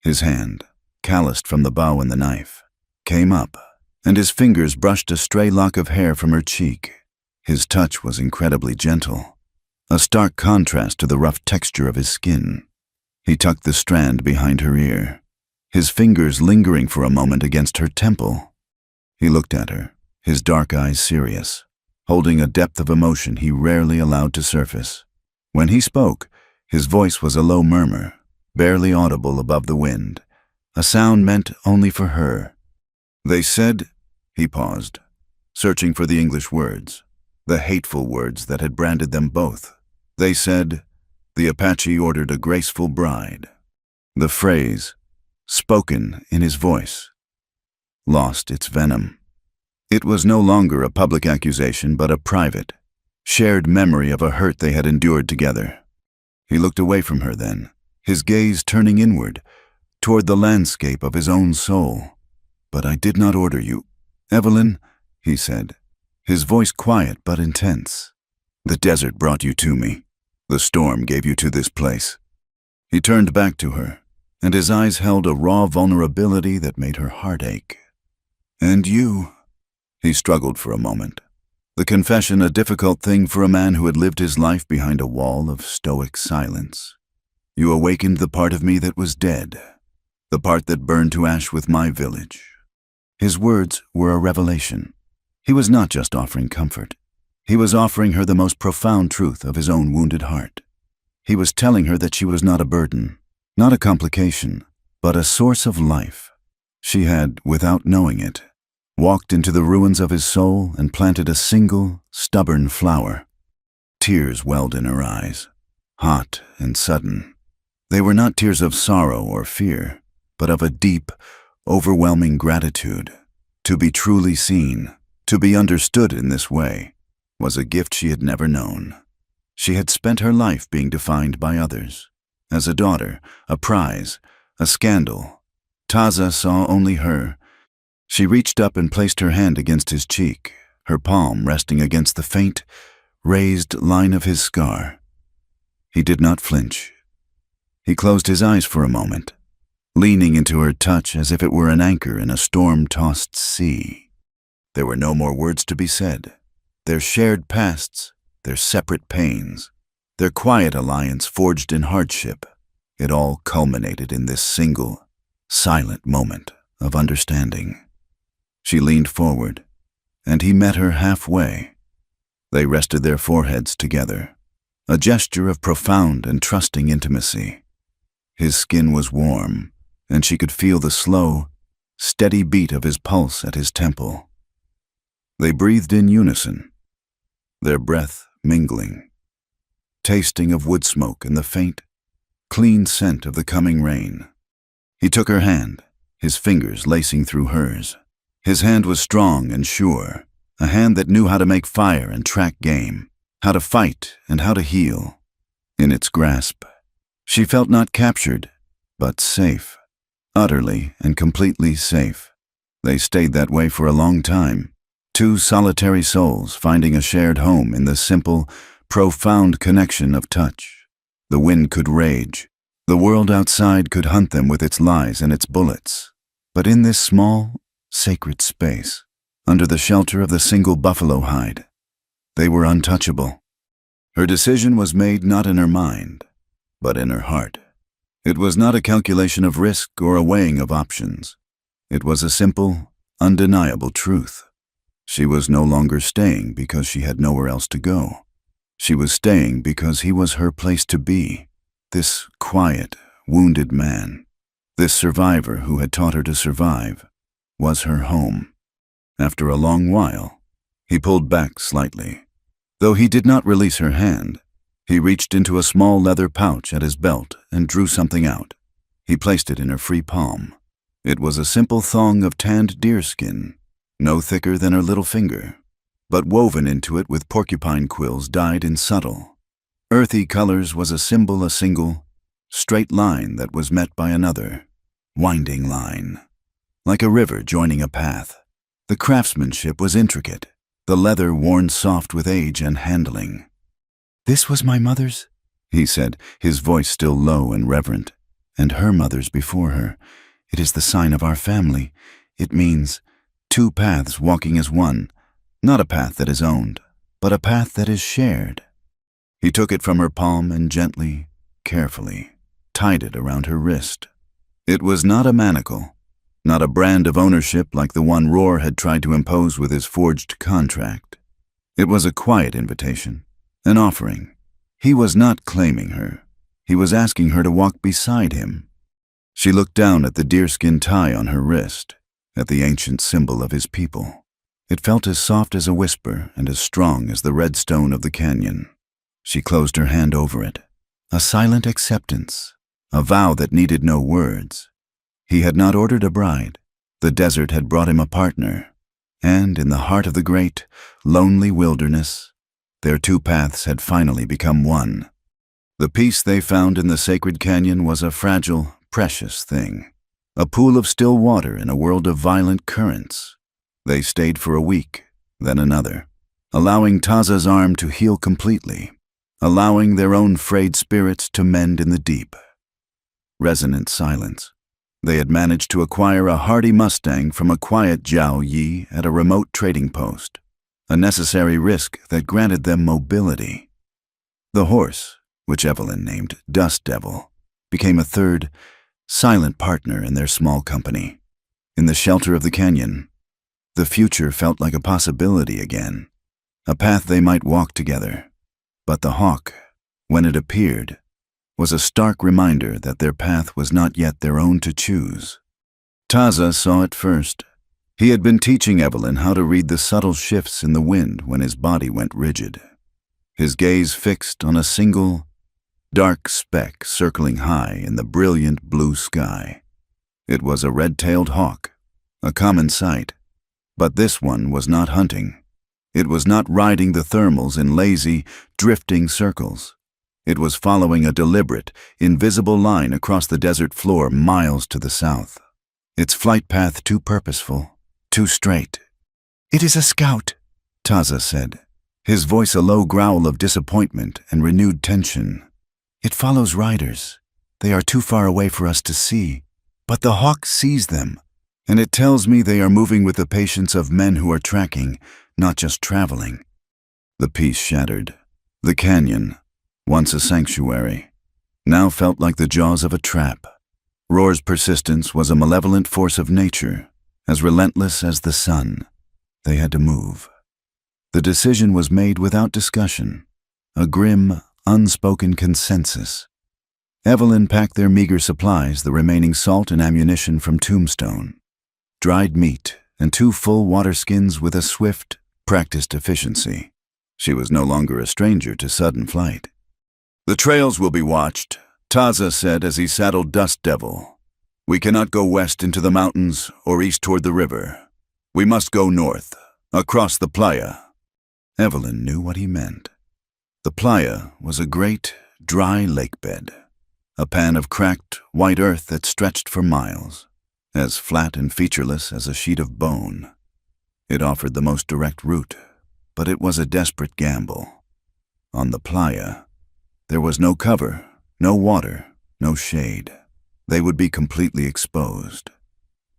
His hand, calloused from the bow and the knife, came up, and his fingers brushed a stray lock of hair from her cheek. His touch was incredibly gentle, a stark contrast to the rough texture of his skin. He tucked the strand behind her ear, his fingers lingering for a moment against her temple. He looked at her, his dark eyes serious, holding a depth of emotion he rarely allowed to surface. When he spoke, his voice was a low murmur, barely audible above the wind, a sound meant only for her. They said, he paused, searching for the English words, the hateful words that had branded them both. They said, the Apache ordered a graceful bride. The phrase, spoken in his voice, lost its venom. It was no longer a public accusation, but a private, shared memory of a hurt they had endured together. He looked away from her then, his gaze turning inward, toward the landscape of his own soul. But I did not order you, Evelyn, he said, his voice quiet but intense. The desert brought you to me. The storm gave you to this place. He turned back to her, and his eyes held a raw vulnerability that made her heart ache. And you? He struggled for a moment, the confession a difficult thing for a man who had lived his life behind a wall of stoic silence. You awakened the part of me that was dead, the part that burned to ash with my village. His words were a revelation. He was not just offering comfort. He was offering her the most profound truth of his own wounded heart. He was telling her that she was not a burden, not a complication, but a source of life. She had, without knowing it, walked into the ruins of his soul and planted a single, stubborn flower. Tears welled in her eyes, hot and sudden. They were not tears of sorrow or fear, but of a deep, overwhelming gratitude. To be truly seen, to be understood in this way, was a gift she had never known. She had spent her life being defined by others. As a daughter, a prize, a scandal. Taza saw only her. She reached up and placed her hand against his cheek, her palm resting against the faint, raised line of his scar. He did not flinch. He closed his eyes for a moment, leaning into her touch as if it were an anchor in a storm-tossed sea. There were no more words to be said. Their shared pasts, their separate pains, their quiet alliance forged in hardship, it all culminated in this single, silent moment of understanding. She leaned forward, and he met her halfway. They rested their foreheads together, a gesture of profound and trusting intimacy. His skin was warm, and she could feel the slow, steady beat of his pulse at his temple. They breathed in unison, their breath mingling, tasting of wood smoke and the faint, clean scent of the coming rain. He took her hand, his fingers lacing through hers. His hand was strong and sure, a hand that knew how to make fire and track game, how to fight and how to heal. In its grasp, she felt not captured, but safe, utterly and completely safe. They stayed that way for a long time, two solitary souls finding a shared home in the simple, profound connection of touch. The wind could rage, the world outside could hunt them with its lies and its bullets, but in this small, sacred space, under the shelter of the single buffalo hide, they were untouchable. Her decision was made not in her mind, but in her heart. It was not a calculation of risk or a weighing of options. It was a simple, undeniable truth. She was no longer staying because she had nowhere else to go. She was staying because he was her place to be, this quiet, wounded man, this survivor who had taught her to survive, was her home. After a long while, he pulled back slightly. Though he did not release her hand, he reached into a small leather pouch at his belt and drew something out. He placed it in her free palm. It was a simple thong of tanned deerskin, no thicker than her little finger, but woven into it with porcupine quills dyed in subtle, earthy colors was a symbol, a single, straight line that was met by another, winding line, like a river joining a path. The craftsmanship was intricate, the leather worn soft with age and handling. "This was my mother's," he said, his voice still low and reverent, "and her mother's before her. It is the sign of our family. It means two paths walking as one, not a path that is owned, but a path that is shared." He took it from her palm and gently, carefully, tied it around her wrist. It was not a manacle, not a brand of ownership like the one Roar had tried to impose with his forged contract. It was a quiet invitation, an offering. He was not claiming her. He was asking her to walk beside him. She looked down at the deerskin tie on her wrist, at the ancient symbol of his people. It felt as soft as a whisper and as strong as the red stone of the canyon. She closed her hand over it. A silent acceptance, a vow that needed no words. He had not ordered a bride. The desert had brought him a partner. And in the heart of the great, lonely wilderness, their two paths had finally become one. The peace they found in the sacred canyon was a fragile, precious thing. A pool of still water in a world of violent currents. They stayed for a week, then another, allowing Taza's arm to heal completely, allowing their own frayed spirits to mend in the deep. Resonant silence. They had managed to acquire a hardy Mustang from a quiet Jiao Yi at a remote trading post, a necessary risk that granted them mobility. The horse, which Evelyn named Dust Devil, became a third, silent partner in their small company. In the shelter of the canyon, the future felt like a possibility again, a path they might walk together. But the hawk, when it appeared, was a stark reminder that their path was not yet their own to choose. Taza saw it first. He had been teaching Evelyn how to read the subtle shifts in the wind when his body went rigid. His gaze fixed on a single, dark speck circling high in the brilliant blue sky. It was a red-tailed hawk, a common sight, but this one was not hunting. It was not riding the thermals in lazy, drifting circles. It was following a deliberate, invisible line across the desert floor miles to the south. Its flight path too purposeful, too straight. "It is a scout," Taza said, his voice a low growl of disappointment and renewed tension. "It follows riders. They are too far away for us to see, but the hawk sees them, and it tells me they are moving with the patience of men who are tracking, not just traveling." The peace shattered. The canyon, once a sanctuary, now felt like the jaws of a trap. Roar's persistence was a malevolent force of nature, as relentless as the sun. They had to move. The decision was made without discussion, a grim, unspoken consensus. Evelyn packed their meager supplies, the remaining salt and ammunition from Tombstone, dried meat, and 2 full water skins with a swift, practiced efficiency. She was no longer a stranger to sudden flight. "The trails will be watched," Taza said as he saddled Dust Devil. "We cannot go west into the mountains or east toward the river. We must go north, across the playa." Evelyn knew what he meant. The playa was a great, dry lake bed, a pan of cracked, white earth that stretched for miles, as flat and featureless as a sheet of bone. It offered the most direct route, but it was a desperate gamble. On the playa, there was no cover, no water, no shade. They would be completely exposed.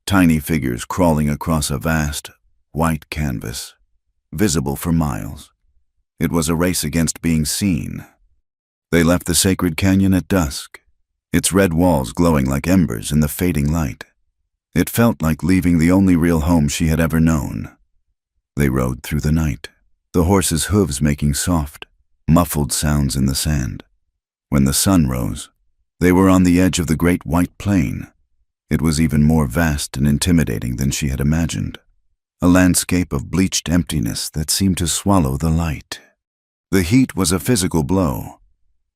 Tiny figures crawling across a vast, white canvas, visible for miles. It was a race against being seen. They left the sacred canyon at dusk, its red walls glowing like embers in the fading light. It felt like leaving the only real home she had ever known. They rode through the night, the horses' hooves making soft, muffled sounds in the sand. When the sun rose, they were on the edge of the great white plain. It was even more vast and intimidating than she had imagined, a landscape of bleached emptiness that seemed to swallow the light. The heat was a physical blow.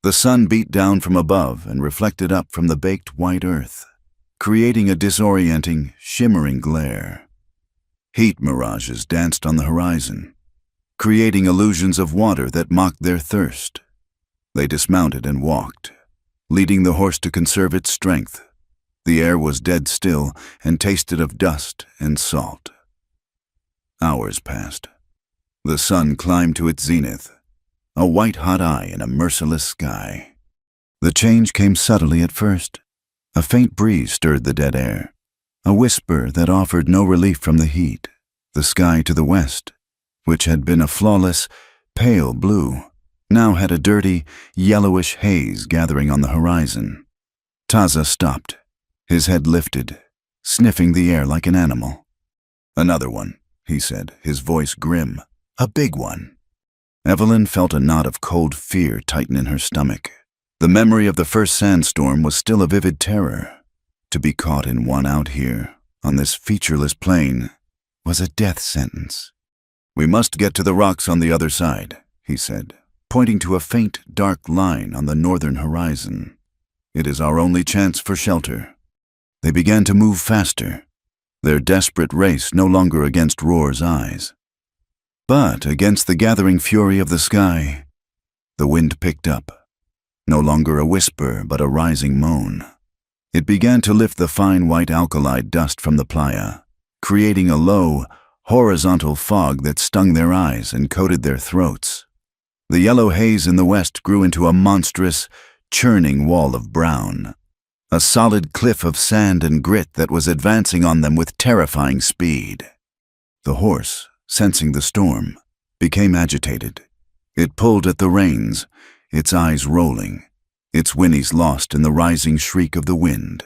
The sun beat down from above and reflected up from the baked white earth, creating a disorienting, shimmering glare. Heat mirages danced on the horizon, creating illusions of water that mocked their thirst. They dismounted and walked, leading the horse to conserve its strength. The air was dead still and tasted of dust and salt. Hours passed. The sun climbed to its zenith, a white-hot eye in a merciless sky. The change came subtly at first. A faint breeze stirred the dead air, a whisper that offered no relief from the heat. The sky to the west, which had been a flawless, pale blue, now had a dirty, yellowish haze gathering on the horizon. Taza stopped, his head lifted, sniffing the air like an animal. "Another one," he said, his voice grim. "A big one." Evelyn felt a knot of cold fear tighten in her stomach. The memory of the first sandstorm was still a vivid terror. To be caught in one out here, on this featureless plain, was a death sentence. "We must get to the rocks on the other side," he said, pointing to a faint, dark line on the northern horizon. "It is our only chance for shelter." They began to move faster, their desperate race no longer against Roar's eyes, but against the gathering fury of the sky. The wind picked up, no longer a whisper but a rising moan. It began to lift the fine white alkali dust from the playa, creating a low, horizontal fog that stung their eyes and coated their throats. The yellow haze in the west grew into a monstrous, churning wall of brown, a solid cliff of sand and grit that was advancing on them with terrifying speed. The horse, sensing the storm, became agitated. It pulled at the reins, its eyes rolling, its whinnies lost in the rising shriek of the wind.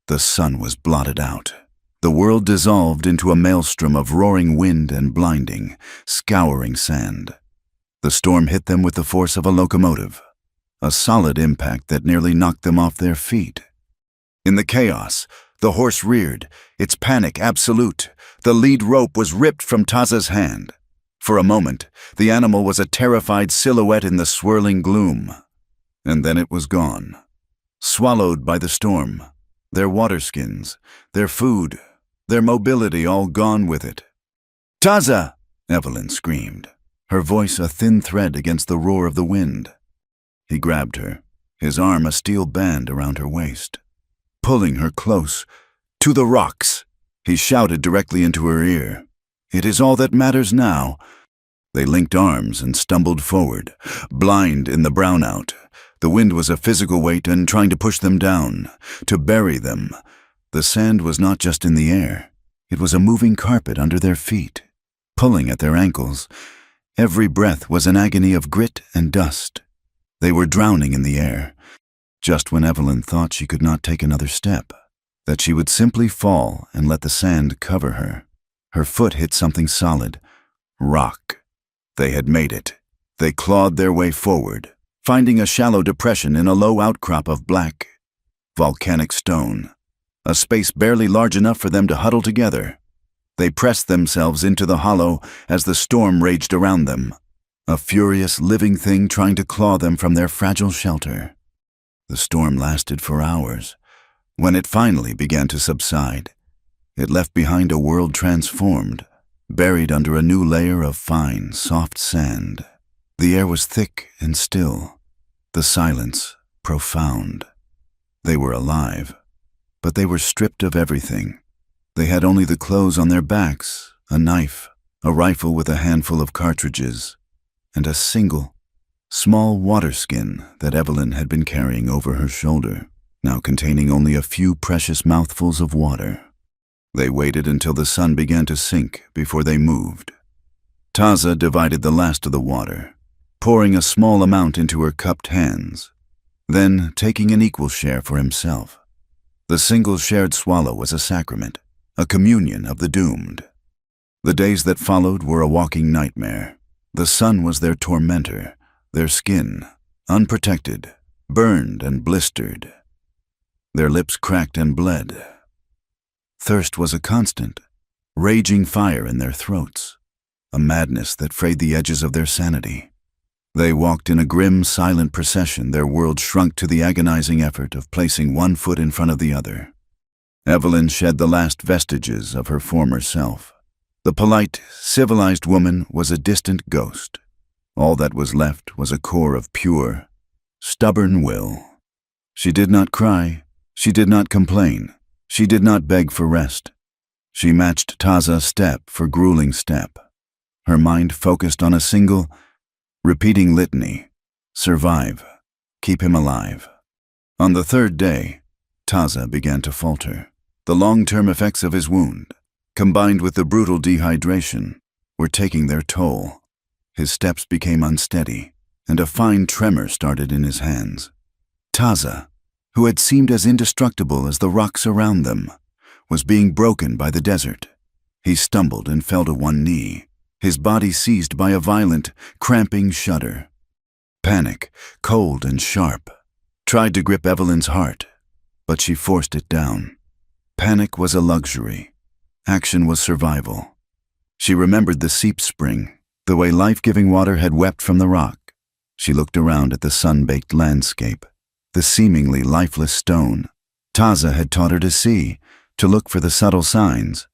The sun was blotted out. The world dissolved into a maelstrom of roaring wind and blinding, scouring sand. The storm hit them with the force of a locomotive, a solid impact that nearly knocked them off their feet. In the chaos, the horse reared, its panic absolute. The lead rope was ripped from Taza's hand. For a moment, the animal was a terrified silhouette in the swirling gloom. And then it was gone, swallowed by the storm, their waterskins, their food, their mobility all gone with it. "Taza!" Evelyn screamed, her voice a thin thread against the roar of the wind. He grabbed her, his arm a steel band around her waist, pulling her close. "To the rocks!" he shouted directly into her ear. "It is all that matters now." They linked arms and stumbled forward, blind in the brownout. The wind was a physical weight and trying to push them down, to bury them. The sand was not just in the air. It was a moving carpet under their feet, pulling at their ankles. Every breath was an agony of grit and dust. They were drowning in the air, just when Evelyn thought she could not take another step, that she would simply fall and let the sand cover her. Her foot hit something solid. Rock. They had made it. They clawed their way forward, finding a shallow depression in a low outcrop of black, volcanic stone, a space barely large enough for them to huddle together. They pressed themselves into the hollow as the storm raged around them, a furious living thing trying to claw them from their fragile shelter. The storm lasted for hours. When it finally began to subside, it left behind a world transformed, buried under a new layer of fine, soft sand. The air was thick and still, the silence profound. They were alive, but they were stripped of everything. They had only the clothes on their backs, a knife, a rifle with a handful of cartridges, and a single, small water skin that Evelyn had been carrying over her shoulder, now containing only a few precious mouthfuls of water. They waited until the sun began to sink before they moved. Taza divided the last of the water, pouring a small amount into her cupped hands, then taking an equal share for himself. The single shared swallow was a sacrament, a communion of the doomed. The days that followed were a walking nightmare. The sun was their tormentor, their skin, unprotected, burned and blistered. Their lips cracked and bled. Thirst was a constant, raging fire in their throats, a madness that frayed the edges of their sanity. They walked in a grim, silent procession, their world shrunk to the agonizing effort of placing one foot in front of the other. Evelyn shed the last vestiges of her former self. The polite, civilized woman was a distant ghost. All that was left was a core of pure, stubborn will. She did not cry, she did not complain, she did not beg for rest. She matched Taza step for grueling step. Her mind focused on a single, repeating litany: survive, keep him alive. On the third day, Taza began to falter. The long-term effects of his wound, combined with the brutal dehydration, were taking their toll. His steps became unsteady, and a fine tremor started in his hands. Taza, who had seemed as indestructible as the rocks around them, was being broken by the desert. He stumbled and fell to one knee, his body seized by a violent, cramping shudder. Panic, cold and sharp, tried to grip Evelyn's heart, but she forced it down. Panic was a luxury. Action was survival. She remembered the seep spring, the way life-giving water had wept from the rock. She looked around at the sun-baked landscape, the seemingly lifeless stone. Taza had taught her to see, to look for the subtle signs.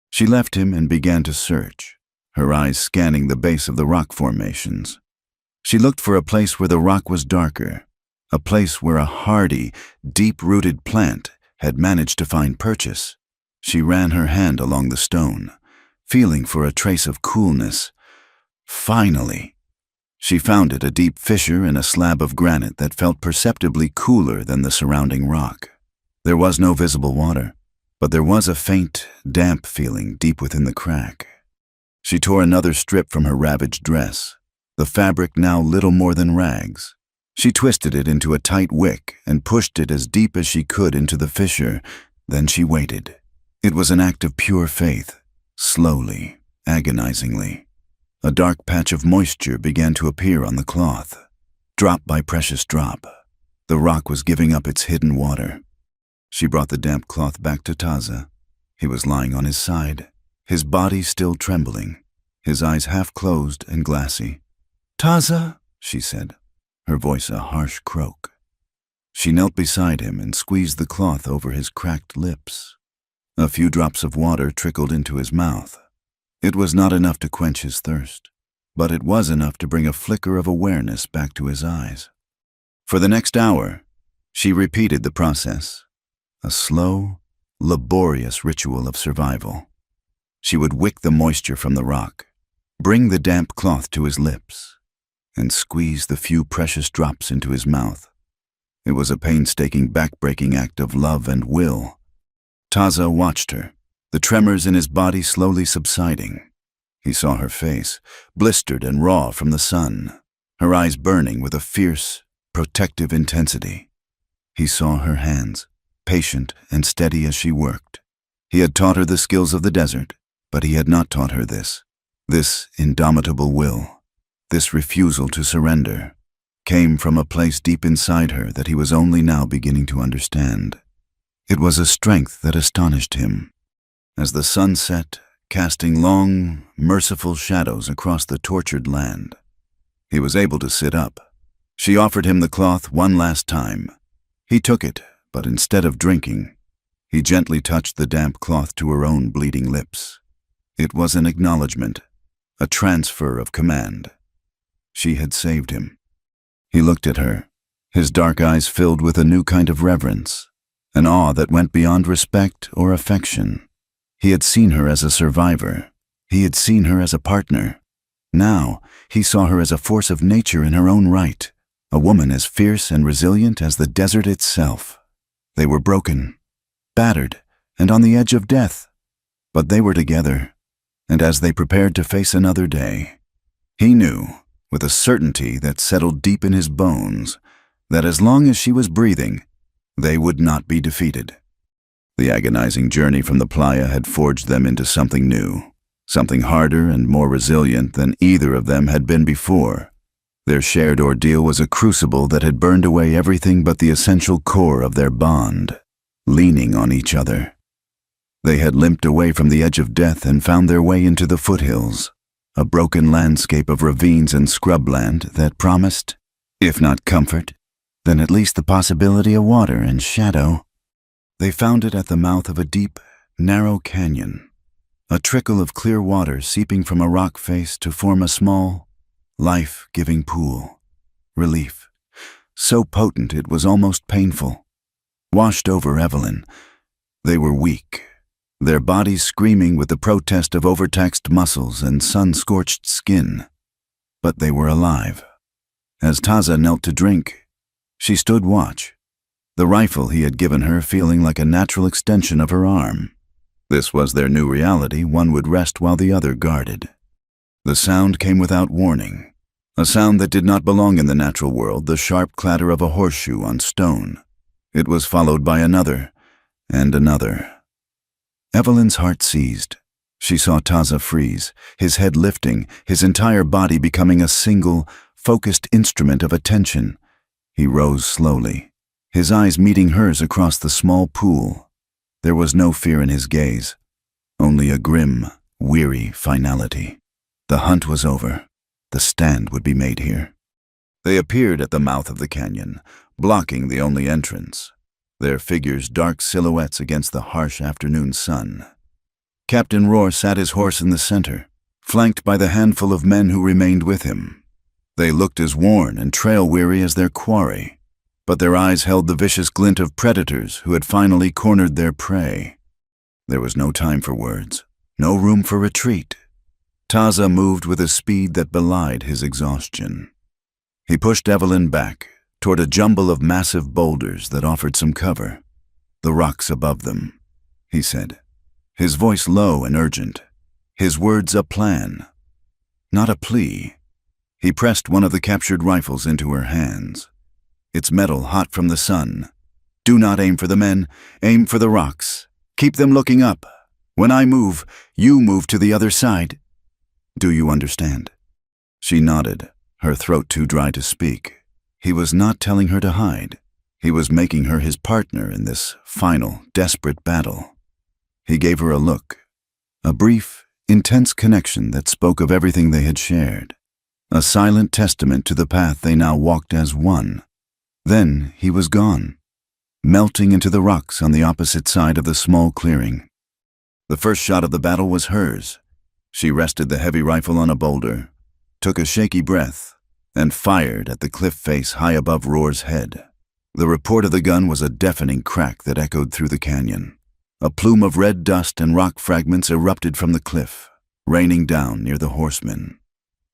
She left him and began to search, her eyes scanning the base of the rock formations. She looked for a place where the rock was darker, a place where a hardy, deep-rooted plant had managed to find purchase. She ran her hand along the stone, feeling for a trace of coolness. Finally, she found it, a deep fissure in a slab of granite that felt perceptibly cooler than the surrounding rock. There was no visible water, but there was a faint, damp feeling deep within the crack. She tore another strip from her ravaged dress, the fabric now little more than rags. She twisted it into a tight wick and pushed it as deep as she could into the fissure. Then she waited. It was an act of pure faith. Slowly, agonizingly, a dark patch of moisture began to appear on the cloth. Drop by precious drop, the rock was giving up its hidden water. She brought the damp cloth back to Taza. He was lying on his side, his body still trembling, his eyes half closed and glassy. "Taza," she said, her voice a harsh croak. She knelt beside him and squeezed the cloth over his cracked lips. A few drops of water trickled into his mouth. It was not enough to quench his thirst, but it was enough to bring a flicker of awareness back to his eyes. For the next hour, she repeated the process, a slow, laborious ritual of survival. She would wick the moisture from the rock, bring the damp cloth to his lips, and squeeze the few precious drops into his mouth. It was a painstaking, back-breaking act of love and will. Taza watched her, the tremors in his body slowly subsiding. He saw her face, blistered and raw from the sun, her eyes burning with a fierce, protective intensity. He saw her hands, patient and steady as she worked. He had taught her the skills of the desert, but he had not taught her this indomitable will. this refusal to surrender, came from a place deep inside her that he was only now beginning to understand. It was a strength that astonished him. As the sun set, casting long, merciful shadows across the tortured land, he was able to sit up. She offered him the cloth one last time. He took it, but instead of drinking, he gently touched the damp cloth to her own bleeding lips. It was an acknowledgement, a transfer of command. She had saved him. He looked at her, his dark eyes filled with a new kind of reverence, an awe that went beyond respect or affection. He had seen her as a survivor. He had seen her as a partner. Now, he saw her as a force of nature in her own right, a woman as fierce and resilient as the desert itself. They were broken, battered, and on the edge of death, but they were together, and as they prepared to face another day, he knew, with a certainty that settled deep in his bones, that as long as she was breathing, they would not be defeated. The agonizing journey from the playa had forged them into something new, something harder and more resilient than either of them had been before. Their shared ordeal was a crucible that had burned away everything but the essential core of their bond, leaning on each other. They had limped away from the edge of death and found their way into the foothills, a broken landscape of ravines and scrubland that promised, if not comfort, then at least the possibility of water and shadow. They found it at the mouth of a deep, narrow canyon, a trickle of clear water seeping from a rock face to form a small, life-giving pool. Relief, so potent it was almost painful, washed over Evelyn. They were weak, their bodies screaming with the protest of overtaxed muscles and sun-scorched skin. But they were alive. As Taza knelt to drink, she stood watch, the rifle he had given her feeling like a natural extension of her arm. This was their new reality, one would rest while the other guarded. The sound came without warning, a sound that did not belong in the natural world, the sharp clatter of a horseshoe on stone. It was followed by another, and another. Evelyn's heart seized. She saw Taza freeze, his head lifting, his entire body becoming a single, focused instrument of attention. He rose slowly, his eyes meeting hers across the small pool. There was no fear in his gaze, only a grim, weary finality. The hunt was over. The stand would be made here. They appeared at the mouth of the canyon, blocking the only entrance, their figures dark silhouettes against the harsh afternoon sun. Captain Rohr sat his horse in the center, flanked by the handful of men who remained with him. They looked as worn and trail-weary as their quarry, but their eyes held the vicious glint of predators who had finally cornered their prey. There was no time for words, no room for retreat. Taza moved with a speed that belied his exhaustion. He pushed Evelyn back, toward a jumble of massive boulders that offered some cover. The rocks above them, he said, his voice low and urgent, his words a plan, not a plea. He pressed one of the captured rifles into her hands, its metal hot from the sun. Do not aim for the men, aim for the rocks. Keep them looking up. When I move, you move to the other side. Do you understand? She nodded, her throat too dry to speak. He was not telling her to hide. He was making her his partner in this final, desperate battle. He gave her a look, a brief, intense connection that spoke of everything they had shared, a silent testament to the path they now walked as one. Then he was gone, melting into the rocks on the opposite side of the small clearing. The first shot of the battle was hers. She rested the heavy rifle on a boulder, took a shaky breath, and fired at the cliff face high above Rohr's head. The report of the gun was a deafening crack that echoed through the canyon. A plume of red dust and rock fragments erupted from the cliff, raining down near the horsemen.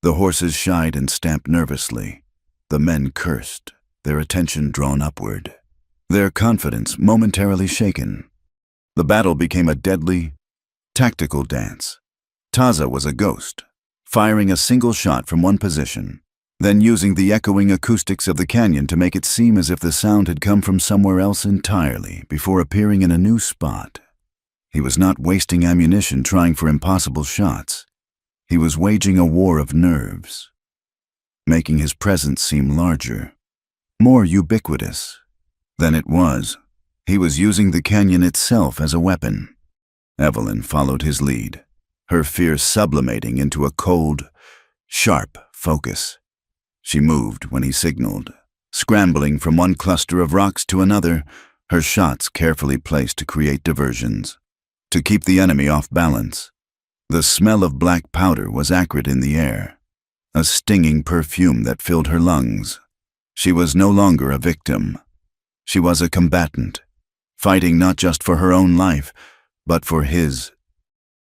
The horses shied and stamped nervously. The men cursed, their attention drawn upward, their confidence momentarily shaken. The battle became a deadly, tactical dance. Taza was a ghost, firing a single shot from one position, then using the echoing acoustics of the canyon to make it seem as if the sound had come from somewhere else entirely before appearing in a new spot. He was not wasting ammunition trying for impossible shots. He was waging a war of nerves. making his presence seem larger, more ubiquitous. Than it was. He was using the canyon itself as a weapon. Evelyn followed his lead, her fear sublimating into a cold, sharp focus. She moved when he signaled, scrambling from one cluster of rocks to another, her shots carefully placed to create diversions, to keep the enemy off balance. The smell of black powder was acrid in the air, a stinging perfume that filled her lungs. She was no longer a victim. She was a combatant, fighting not just for her own life, but for his.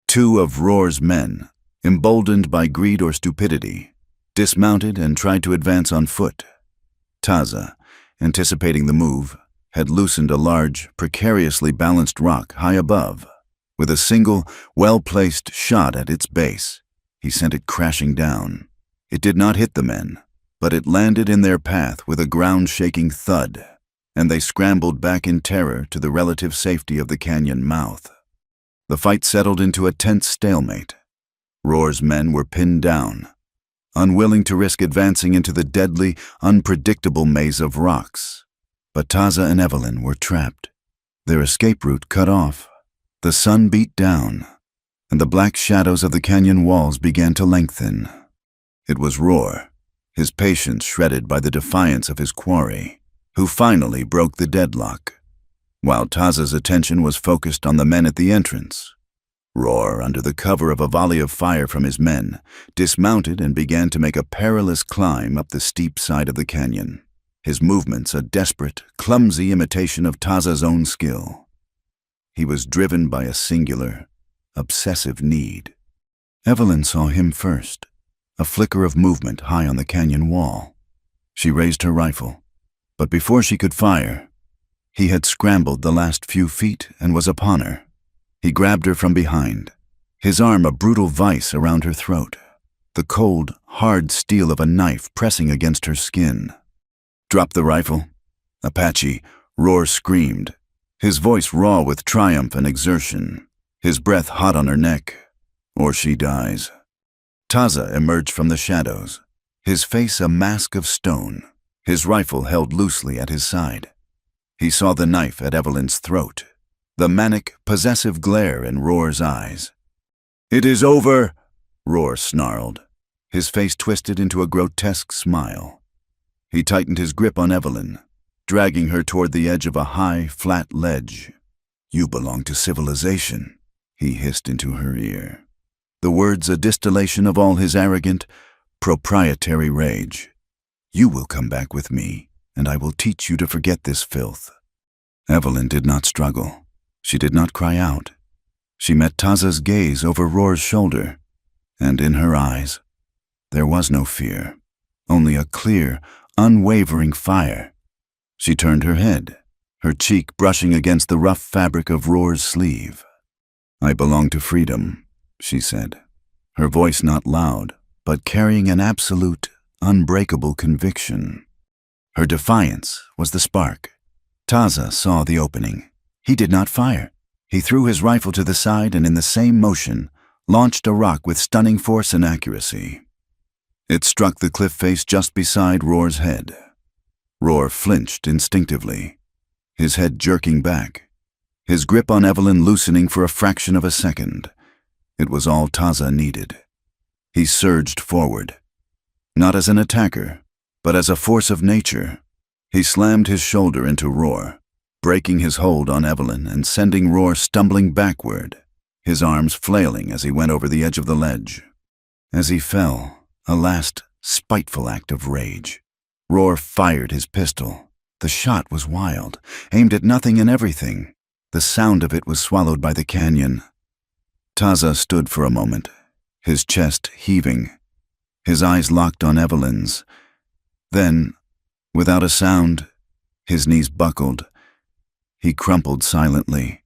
Two of Roar's men, emboldened by greed or stupidity, dismounted and tried to advance on foot. Taza, anticipating the move, had loosened a large, precariously balanced rock high above. With a single, well-placed shot at its base, he sent it crashing down. It did not hit the men, but it landed in their path with a ground-shaking thud, and they scrambled back in terror to the relative safety of the canyon mouth. The fight settled into a tense stalemate. Roar's men were pinned down, unwilling to risk advancing into the deadly, unpredictable maze of rocks. But Taza and Evelyn were trapped, their escape route cut off. The sun beat down, and the black shadows of the canyon walls began to lengthen. It was Roar, his patience shredded by the defiance of his quarry, who finally broke the deadlock, while Taza's attention was focused on the men at the entrance. Roar, under the cover of a volley of fire from his men, dismounted and began to make a perilous climb up the steep side of the canyon, his movements a desperate, clumsy imitation of Taza's own skill. He was driven by a singular, obsessive need. Evelyn saw him first, a flicker of movement high on the canyon wall. She raised her rifle, but before she could fire, he had scrambled the last few feet and was upon her. He grabbed her from behind, his arm a brutal vice around her throat, the cold, hard steel of a knife pressing against her skin. "Drop the rifle." "Apache," Roar screamed, his voice raw with triumph and exertion, his breath hot on her neck. "Or she dies." Taza emerged from the shadows, his face a mask of stone, his rifle held loosely at his side. He saw the knife at Evelyn's throat, the manic, possessive glare in Roar's eyes. "It is over," Roar snarled, his face twisted into a grotesque smile. He tightened his grip on Evelyn, dragging her toward the edge of a high, flat ledge. "You belong to civilization," he hissed into her ear, the words a distillation of all his arrogant, proprietary rage. "You will come back with me, and I will teach you to forget this filth." Evelyn did not struggle. She did not cry out. She met Taza's gaze over Roar's shoulder, and in her eyes, there was no fear, only a clear, unwavering fire. She turned her head, her cheek brushing against the rough fabric of Roar's sleeve. "I belong to freedom," she said, her voice not loud, but carrying an absolute, unbreakable conviction. Her defiance was the spark. Taza saw the opening. He did not fire. He threw his rifle to the side and in the same motion, launched a rock with stunning force and accuracy. It struck the cliff face just beside Roar's head. Roar flinched instinctively, his head jerking back, his grip on Evelyn loosening for a fraction of a second. It was all Taza needed. He surged forward, not as an attacker, but as a force of nature. He slammed his shoulder into Roar, breaking his hold on Evelyn and sending Roar stumbling backward, his arms flailing as he went over the edge of the ledge. As he fell, a last, spiteful act of rage, Roar fired his pistol. The shot was wild, aimed at nothing and everything. The sound of it was swallowed by the canyon. Taza stood for a moment, his chest heaving, his eyes locked on Evelyn's. Then, without a sound, his knees buckled. He crumpled silently,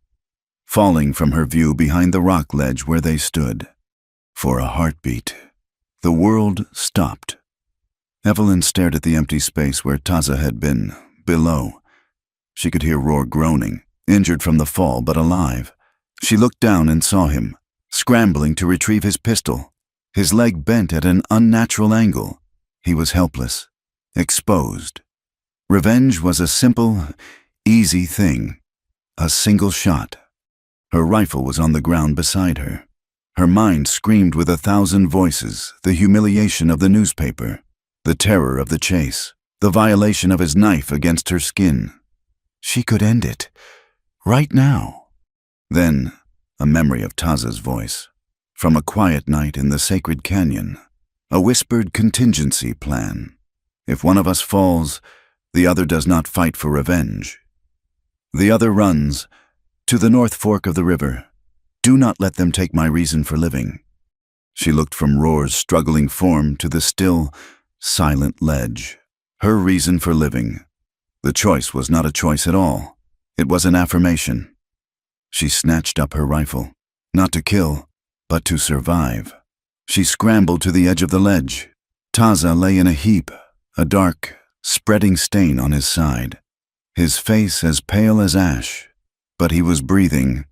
falling from her view behind the rock ledge where they stood. For a heartbeat, the world stopped. Evelyn stared at the empty space where Taza had been, below. She could hear Roar groaning, injured from the fall but alive. She looked down and saw him, scrambling to retrieve his pistol, his leg bent at an unnatural angle, He was helpless, exposed. Revenge was a simple, easy thing. A single shot. Her rifle was on the ground beside her. Her mind screamed with 1,000 voices, the humiliation of the newspaper, the terror of the chase, the violation of his knife against her skin. She could end it, right now. Then, a memory of Taza's voice, from a quiet night in the sacred canyon, a whispered contingency plan. If one of us falls, the other does not fight for revenge. The other runs, to the North Fork of the river. Do not let them take my reason for living. She looked from Roar's struggling form to the still, silent ledge. Her reason for living. The choice was not a choice at all. It was an affirmation. She snatched up her rifle, not to kill, but to survive. She scrambled to the edge of the ledge. Taza lay in a heap, a dark, spreading stain on his side. His face as pale as ash, but he was breathing.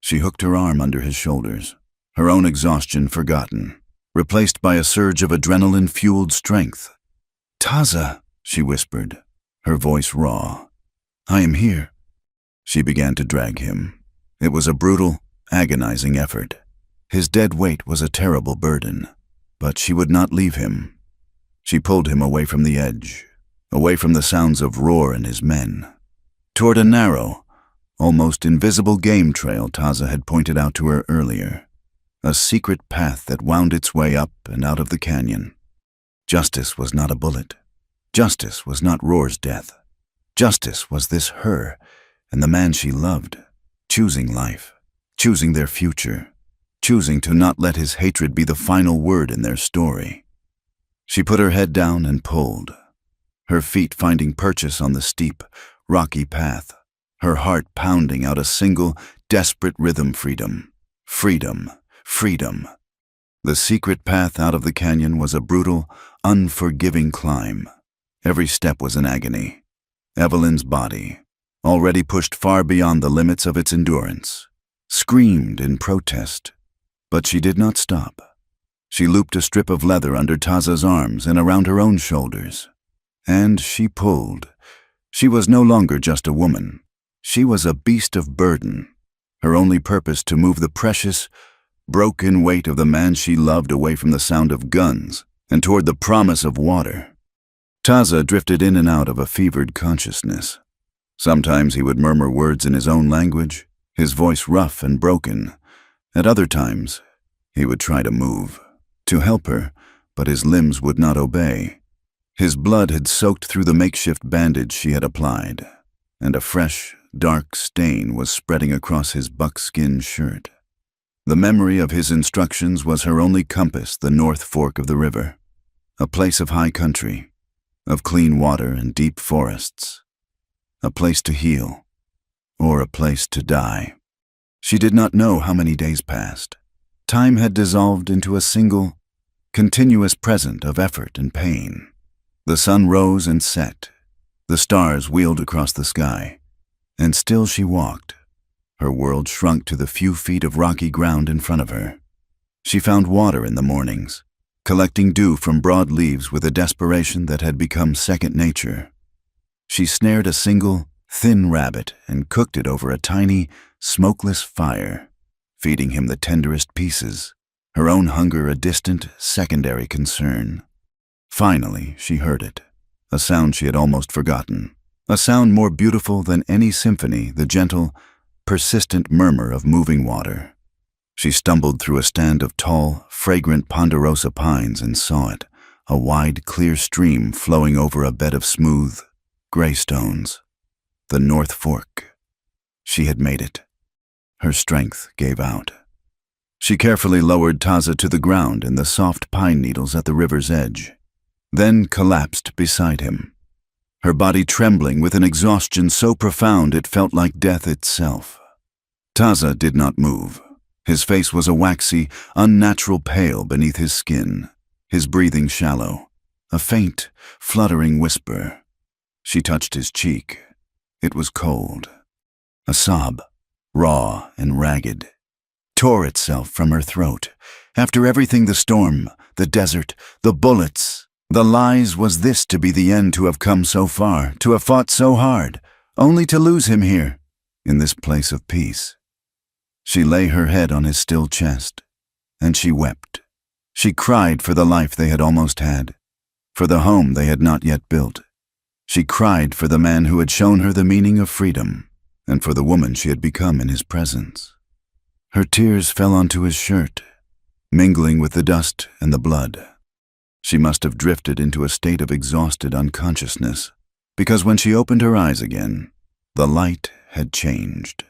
She hooked her arm under his shoulders, her own exhaustion forgotten, replaced by a surge of adrenaline-fueled strength. "Taza," she whispered, her voice raw. "I am here." She began to drag him. It was a brutal, agonizing effort. His dead weight was a terrible burden, but she would not leave him. She pulled him away from the edge, away from the sounds of Roar and his men, toward a narrow, almost invisible game trail Taza had pointed out to her earlier, a secret path that wound its way up and out of the canyon. Justice was not a bullet. Justice was not Roar's death. Justice was this her and the man she loved, choosing life, choosing their future, choosing to not let his hatred be the final word in their story. She put her head down and pulled, her feet finding purchase on the steep, rocky path, her heart pounding out a single, desperate rhythm: freedom, freedom, freedom. The secret path out of the canyon was a brutal, unforgiving climb. Every step was an agony. Evelyn's body, already pushed far beyond the limits of its endurance, screamed in protest, but she did not stop. She looped a strip of leather under Taza's arms and around her own shoulders, and she pulled. She was no longer just a woman. She was a beast of burden, her only purpose to move the precious, broken weight of the man she loved away from the sound of guns and toward the promise of water. Taza drifted in and out of a fevered consciousness. Sometimes he would murmur words in his own language, his voice rough and broken. At other times, he would try to move, to help her, but his limbs would not obey. His blood had soaked through the makeshift bandage she had applied, and a fresh, dark stain was spreading across his buckskin shirt. The memory of his instructions was her only compass: the North Fork of the river, a place of high country, of clean water and deep forests, a place to heal, or a place to die. She did not know how many days passed. Time had dissolved into a single, continuous present of effort and pain. The sun rose and set. The stars wheeled across the sky. And still she walked. Her world shrunk to the few feet of rocky ground in front of her. She found water in the mornings, collecting dew from broad leaves with a desperation that had become second nature. She snared a single, thin rabbit and cooked it over a tiny, smokeless fire, feeding him the tenderest pieces, her own hunger a distant, secondary concern. Finally, she heard it, a sound she had almost forgotten. A sound more beautiful than any symphony, the gentle, persistent murmur of moving water. She stumbled through a stand of tall, fragrant ponderosa pines and saw it, a wide, clear stream flowing over a bed of smooth, gray stones. The North Fork. She had made it. Her strength gave out. She carefully lowered Taza to the ground in the soft pine needles at the river's edge, then collapsed beside him, her body trembling with an exhaustion so profound it felt like death itself. Taza did not move. His face was a waxy, unnatural pale beneath his skin, his breathing shallow, a faint, fluttering whisper. She touched his cheek. It was cold. A sob, raw and ragged, tore itself from her throat. After everything: the storm, the desert, the bullets, The lies was this to be the end, to have come so far, to have fought so hard, only to lose him here, in this place of peace. She lay her head on his still chest, and she wept. She cried for the life they had almost had, for the home they had not yet built. She cried for the man who had shown her the meaning of freedom, and for the woman she had become in his presence. Her tears fell onto his shirt, mingling with the dust and the blood. She must have drifted into a state of exhausted unconsciousness, because when she opened her eyes again, the light had changed.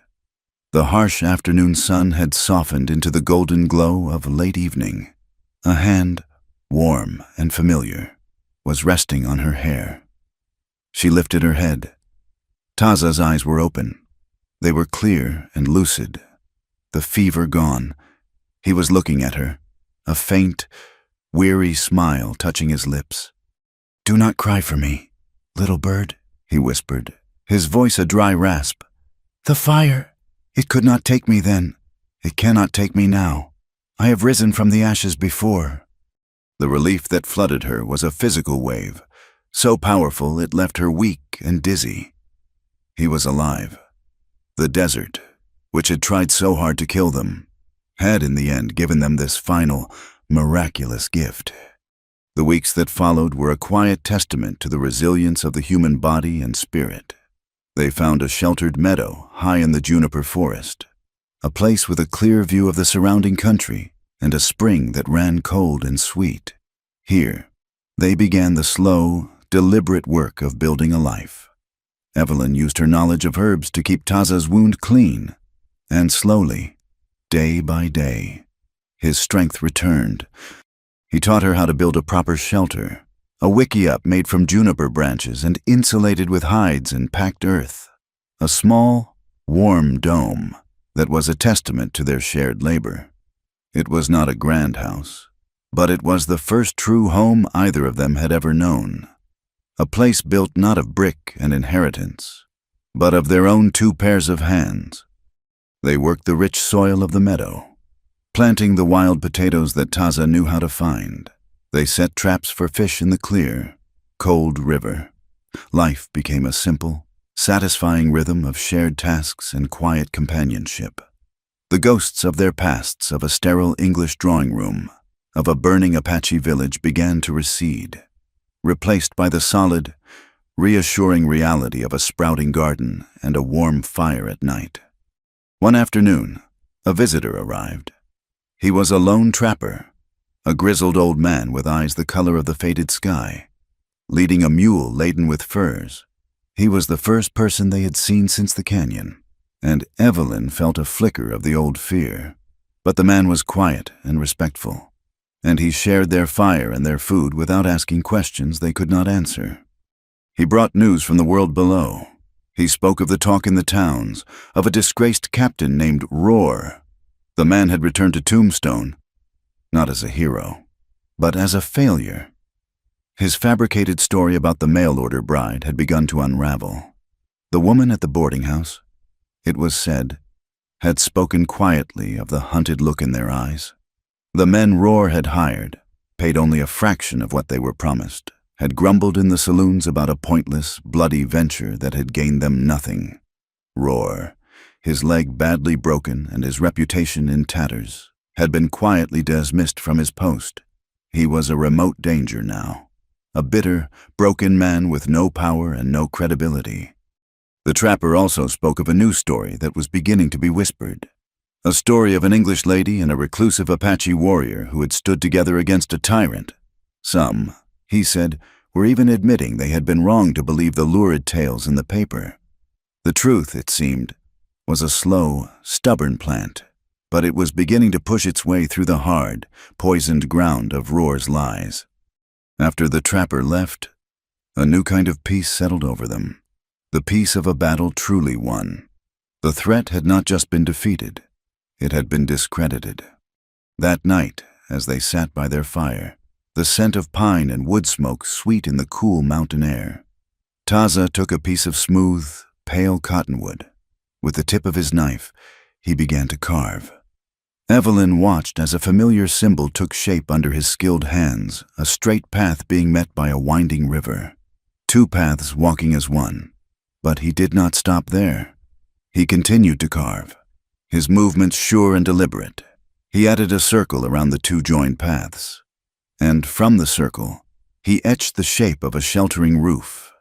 The harsh afternoon sun had softened into the golden glow of late evening. A hand, warm and familiar, was resting on her hair. She lifted her head. Taza's eyes were open. They were clear and lucid, the fever gone. He was looking at her, a faint, weary smile touching his lips. "Do not cry for me, little bird," he whispered, his voice a dry rasp. "The fire, it could not take me then. It cannot take me now. I have risen from the ashes before." The relief that flooded her was a physical wave, so powerful it left her weak and dizzy. He was alive. The desert, which had tried so hard to kill them, had in the end given them this final, miraculous gift. The weeks that followed were a quiet testament to the resilience of the human body and spirit. They found a sheltered meadow high in the juniper forest, a place with a clear view of the surrounding country and a spring that ran cold and sweet. Here, they began the slow, deliberate work of building a life. Evelyn used her knowledge of herbs to keep Taza's wound clean, and slowly, day by day, his strength returned. He taught her how to build a proper shelter, a wickiup made from juniper branches and insulated with hides and packed earth, a small, warm dome that was a testament to their shared labor. It was not a grand house, but it was the first true home either of them had ever known, a place built not of brick and inheritance, but of their own 2 pairs of hands. They worked the rich soil of the meadow, planting the wild potatoes that Taza knew how to find. They set traps for fish in the clear, cold river. Life became a simple, satisfying rhythm of shared tasks and quiet companionship. The ghosts of their pasts, of a sterile English drawing room, of a burning Apache village, began to recede, replaced by the solid, reassuring reality of a sprouting garden and a warm fire at night. One afternoon, a visitor arrived. He was a lone trapper, a grizzled old man with eyes the color of the faded sky, leading a mule laden with furs. He was the first person they had seen since the canyon, and Evelyn felt a flicker of the old fear. But the man was quiet and respectful, and he shared their fire and their food without asking questions they could not answer. He brought news from the world below. He spoke of the talk in the towns, of a disgraced captain named Roar. The man had returned to Tombstone, not as a hero, but as a failure. His fabricated story about the mail-order bride had begun to unravel. The woman at the boarding house, it was said, had spoken quietly of the hunted look in their eyes. The men Roar had hired, paid only a fraction of what they were promised, had grumbled in the saloons about a pointless, bloody venture that had gained them nothing. Roar, his leg badly broken and his reputation in tatters, had been quietly dismissed from his post. He was a remote danger now, a bitter, broken man with no power and no credibility. The trapper also spoke of a new story that was beginning to be whispered, a story of an English lady and a reclusive Apache warrior who had stood together against a tyrant. Some, he said, were even admitting they had been wrong to believe the lurid tales in the paper. The truth, it seemed, was a slow, stubborn plant, but it was beginning to push its way through the hard, poisoned ground of Roar's lies. After the trapper left, a new kind of peace settled over them, the peace of a battle truly won. The threat had not just been defeated, it had been discredited. That night, as they sat by their fire, the scent of pine and wood smoke sweet in the cool mountain air, Taza took a piece of smooth, pale cottonwood. With the tip of his knife, he began to carve. Evelyn watched as a familiar symbol took shape under his skilled hands, a straight path being met by a winding river. Two paths walking as one. But he did not stop there. He continued to carve, his movements sure and deliberate. He added a circle around the two joined paths. And from the circle, he etched the shape of a sheltering roof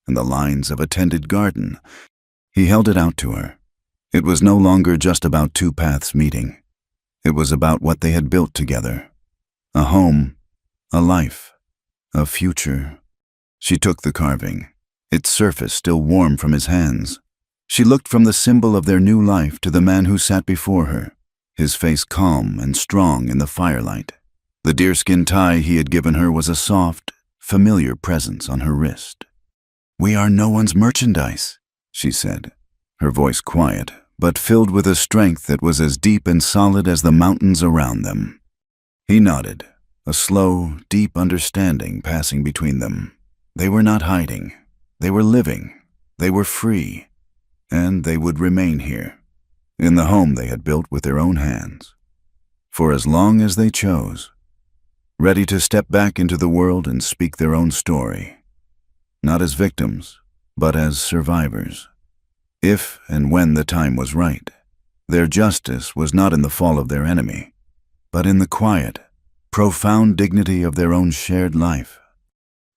and the lines of a tended garden. He held it out to her. It was no longer just about two paths meeting. It was about what they had built together. A home, a life, a future. She took the carving, its surface still warm from his hands. She looked from the symbol of their new life to the man who sat before her, his face calm and strong in the firelight. The deerskin tie he had given her was a soft, familiar presence on her wrist. "We are no one's merchandise," she said, her voice quiet, but filled with a strength that was as deep and solid as the mountains around them. He nodded, a slow, deep understanding passing between them. They were not hiding. They were living. They were free. And they would remain here, in the home they had built with their own hands, for as long as they chose, ready to step back into the world and speak their own story, not as victims, but as survivors. If and when the time was right, their justice was not in the fall of their enemy, but in the quiet, profound dignity of their own shared life.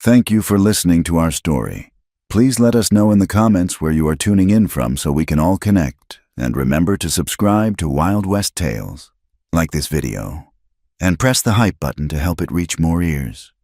Thank you for listening to our story. Please let us know in the comments where you are tuning in from so we can all connect, and remember to subscribe to Wild West Tales, like this video, and press the hype button to help it reach more ears.